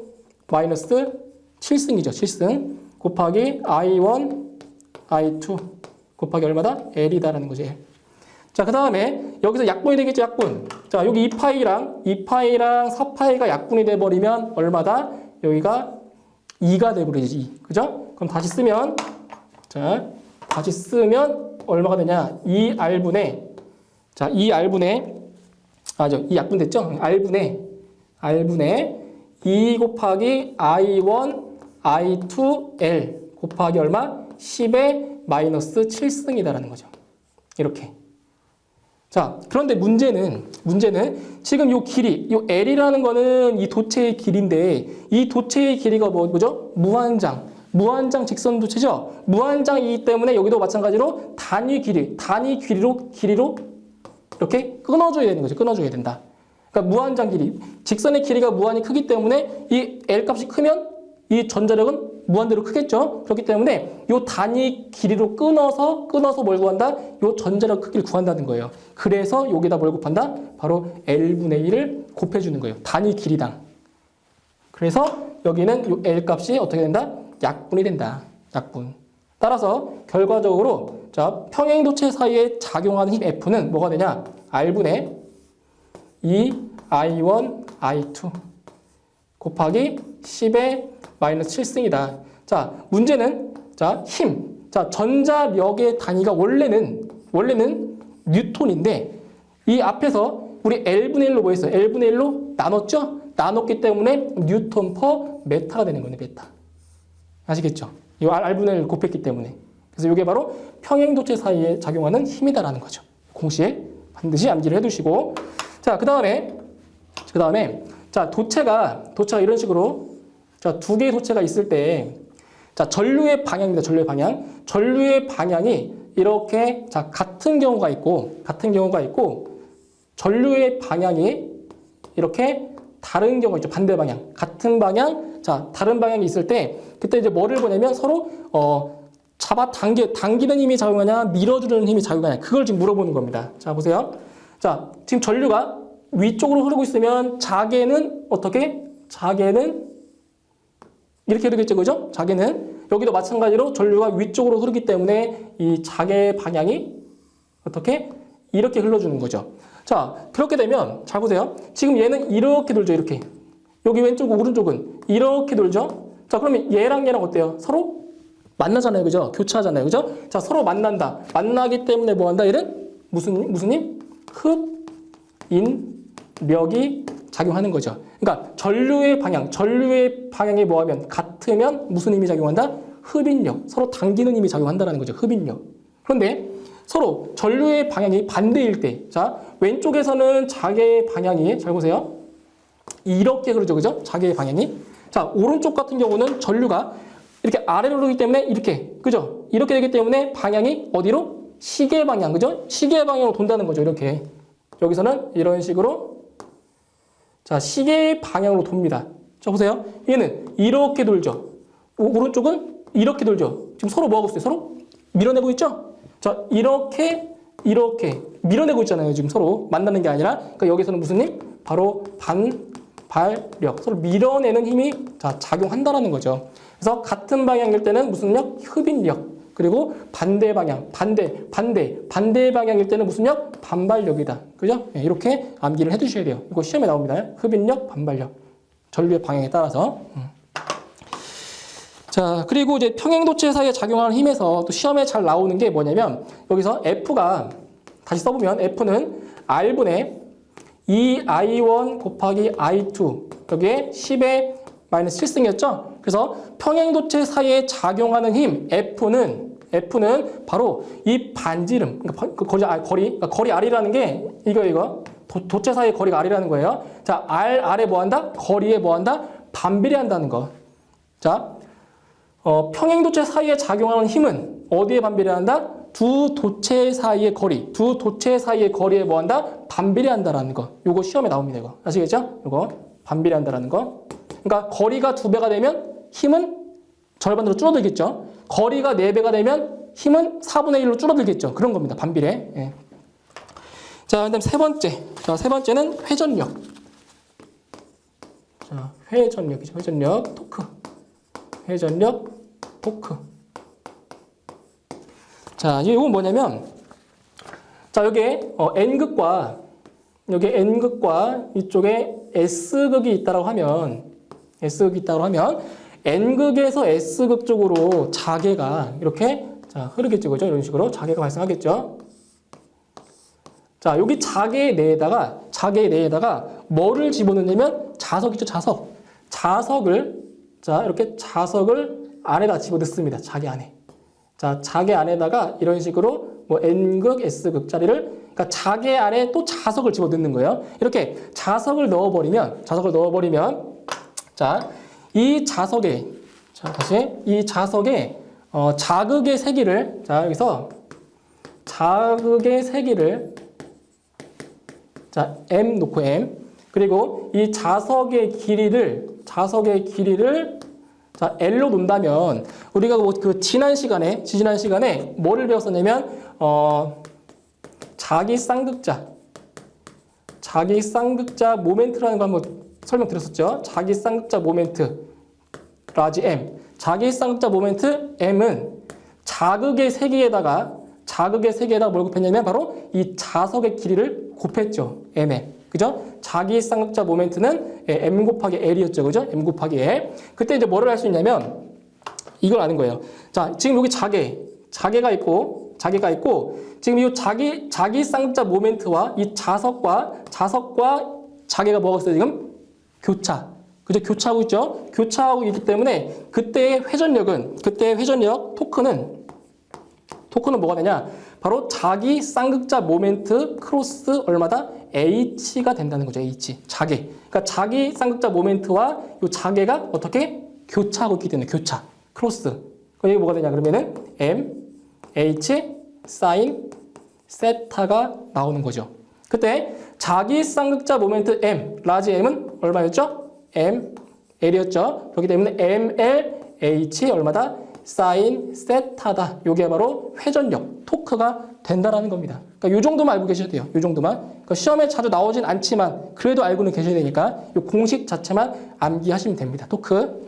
마이너스 7승이죠. 7승. 곱하기 I1, I2. 곱하기 얼마다? L이다라는 거죠. 자, 그 다음에 여기서 약분이 되겠죠, 약분. 자, 여기 2파이랑 4파이가 약분이 돼버리면 얼마다? 여기가 2가 돼버리지, 2. 그죠? 그럼 다시 쓰면, 자, 얼마가 되냐? 2R분의, 자, 2R분의, 이 약분 됐죠? R분의 2 곱하기 I1, I2L 곱하기 얼마? 10의 마이너스 7승이다라는 거죠. 이렇게. 자, 그런데 문제는 지금 요 길이, 요 L이라는 거는 이 도체의 길인데 이 도체의 길이가 뭐죠? 무한장 직선 도체죠? 무한장이기 때문에 여기도 마찬가지로 단위 길이로 이렇게 끊어줘야 되는 거죠. 끊어줘야 된다. 그러니까 무한장 길이, 직선의 길이가 무한히 크기 때문에 이 L 값이 크면 이 전자력은 무한대로 크겠죠. 그렇기 때문에 이 단위 길이로 끊어서 뭘 구한다? 이 전자력 크기를 구한다는 거예요. 그래서 여기다 뭘 곱한다? 바로 L분의 1을 곱해주는 거예요. 단위 길이당. 그래서 여기는 이 L 값이 어떻게 된다? 약분이 된다. 약분. 따라서 결과적으로 자, 평행도체 사이에 작용하는 힘 F는 뭐가 되냐? R분의 2 I1 I2 곱하기 10의 마이너스 7승이다. 자, 문제는 자, 힘. 자, 전자력의 단위가 원래는 뉴턴인데 이 앞에서 우리 L분의 1로 뭐 했어요? L분의 1로 나눴죠? 나눴기 때문에 뉴턴 퍼 메타가 되는 거네, 메타. 아시겠죠? 이 R분의 1 곱했기 때문에. 그래서 이게 바로 평행도체 사이에 작용하는 힘이다라는 거죠. 공식에 반드시 암기를 해두시고. 자, 그 다음에 자, 도체가 이런 식으로 자, 두 개의 도체가 있을 때 자, 전류의 방향입니다. 전류의 방향이 이렇게 자, 같은 경우가 있고 전류의 방향이 이렇게 다른 경우가 있죠. 반대 방향. 같은 방향, 자, 다른 방향이 있을 때 그때 이제 뭐를 보냐면 서로 당기는 힘이 작용하냐, 밀어주는 힘이 작용하냐. 그걸 지금 물어보는 겁니다. 자, 보세요. 자, 지금 전류가 위쪽으로 흐르고 있으면 자개는 어떻게? 자개는 이렇게 흐르겠죠, 그죠? 자개는 여기도 마찬가지로 전류가 위쪽으로 흐르기 때문에 이 자개의 방향이 어떻게? 이렇게 흘러주는 거죠. 자, 그렇게 되면 잘 보세요. 지금 얘는 이렇게 돌죠, 이렇게. 여기 왼쪽, 오른쪽은 이렇게 돌죠. 자, 그러면 얘랑 어때요? 서로 만나잖아요, 그죠? 교차하잖아요, 그죠? 자, 서로 만난다. 만나기 때문에 뭐 한다? 얘는 무슨 힘? 흡인력이 작용하는 거죠. 그러니까 전류의 방향이 뭐하면 같으면 무슨 힘이 작용한다? 흡인력. 서로 당기는 힘이 작용한다는 거죠. 흡인력. 그런데 서로 전류의 방향이 반대일 때, 자, 왼쪽에서는 자개의 방향이, 잘 보세요. 이렇게 그러죠, 그죠? 자개의 방향이. 자, 오른쪽 같은 경우는 전류가 이렇게 아래로 흐르기 때문에 이렇게, 그죠? 이렇게 되기 때문에 방향이 어디로? 시계 방향, 그죠? 시계 방향으로 돈다는 거죠, 이렇게. 여기서는 이런 식으로 자, 시계 방향으로 돕니다. 자, 보세요. 얘는 이렇게 돌죠. 오른쪽은 이렇게 돌죠. 지금 서로 뭐하고 있어요? 서로 밀어내고 있죠? 자, 이렇게 밀어내고 있잖아요. 지금 서로 만나는 게 아니라. 그러니까 여기서는 무슨 힘? 바로 반발력. 서로 밀어내는 힘이 자, 작용한다라는 거죠. 그래서 같은 방향일 때는 무슨 력? 흡인력. 그리고 반대 방향, 반대 방향일 때는 무슨 력? 반발력이다. 그죠? 네, 이렇게 암기를 해두셔야 돼요. 이거 시험에 나옵니다. 흡인력, 반발력. 전류의 방향에 따라서. 자, 그리고 이제 평행도체 사이에 작용하는 힘에서 또 시험에 잘 나오는 게 뭐냐면 여기서 F가 다시 써보면 F는 R분의 2i1 곱하기 i2 여기에 10의 마이너스 7승이었죠. 그래서 평행도체 사이에 작용하는 힘 F는 바로 이 반지름, 그러니까 거리 R이라는 게 이거 도체 사이의 거리가 R이라는 거예요. 자, R에 뭐 한다? 거리에 뭐 한다? 반비례한다는 거. 자, 평행도체 사이에 작용하는 힘은 어디에 반비례한다? 두 도체 사이의 거리에 뭐 한다? 반비례한다라는 거. 요거 시험에 나옵니다, 이거. 아시겠죠? 요거 반비례한다라는 거. 그러니까 거리가 2배가 되면 힘은 절반으로 줄어들겠죠. 거리가 4배가 되면 힘은 4분의 1로 줄어들겠죠. 그런 겁니다. 반비례. 예. 자, 그다음 세 번째는 회전력. 자, 회전력이죠. 회전력, 토크. 자, 이건 뭐냐면, 자, 여기에 N극과 이쪽에 S극이 있다고 하면, N극에서 S극 쪽으로 자개가 이렇게 흐르겠죠. 그죠? 이런 식으로 자개가 발생하겠죠. 자, 여기 자개 내에다가 뭐를 집어넣냐면 자석이죠, 자석. 이렇게 자석을 안에다 집어넣습니다. 자개 안에. 자, 자개 안에다가 이런 식으로 뭐 N극, S극 자리를, 그러니까 자개 안에 또 자석을 집어넣는 거예요. 이렇게 자석을 넣어버리면, 자, 이 자석에 자극의 세기를, 자, 여기서 자극의 세기를, 자, M 놓고 M, 그리고 이 자석의 길이를 자, L로 놓는다면, 우리가 그 지난 시간에 뭐를 배웠었냐면, 자기 쌍극자 모멘트라는 거 한번 설명드렸었죠. 자기 쌍극자 모멘트, 라지 M. 자기 쌍극자 모멘트 M은 자극의 세기에다가 뭘 곱했냐면, 바로 이 자석의 길이를 곱했죠. M에. 그죠? 자기 쌍극자 모멘트는 M 곱하기 L이었죠. 그죠? M 곱하기 L. 그때 이제 뭐를 할 수 있냐면, 이걸 아는 거예요. 자, 지금 여기 자개가 있고, 지금 이 자기 쌍극자 모멘트와 이 자석과 자개가 뭐가 있어요? 지금? 그죠? 교차하고 있죠? 교차하고 있기 때문에 그때의 회전력, 토크는 뭐가 되냐? 바로 자기 쌍극자 모멘트 크로스 얼마다? H가 된다는 거죠. H. 자개. 그러니까 자기 쌍극자 모멘트와 이 자개가 어떻게? 교차하고 있기 때문에 교차. 크로스. 그럼 이게 뭐가 되냐? 그러면은 M, H, 사인, 세타가 나오는 거죠. 그때 자기 쌍극자 모멘트 M, 라지 M은 얼마였죠? M, L이었죠. 그렇기 때문에 ML, H 얼마다? 사인, 세타다. 이게 바로 회전력, 토크가 된다라는 겁니다. 그러니까 이 정도만 알고 계셔야 돼요. 이 정도만. 그러니까 시험에 자주 나오진 않지만 그래도 알고는 계셔야 되니까 이 공식 자체만 암기하시면 됩니다. 토크.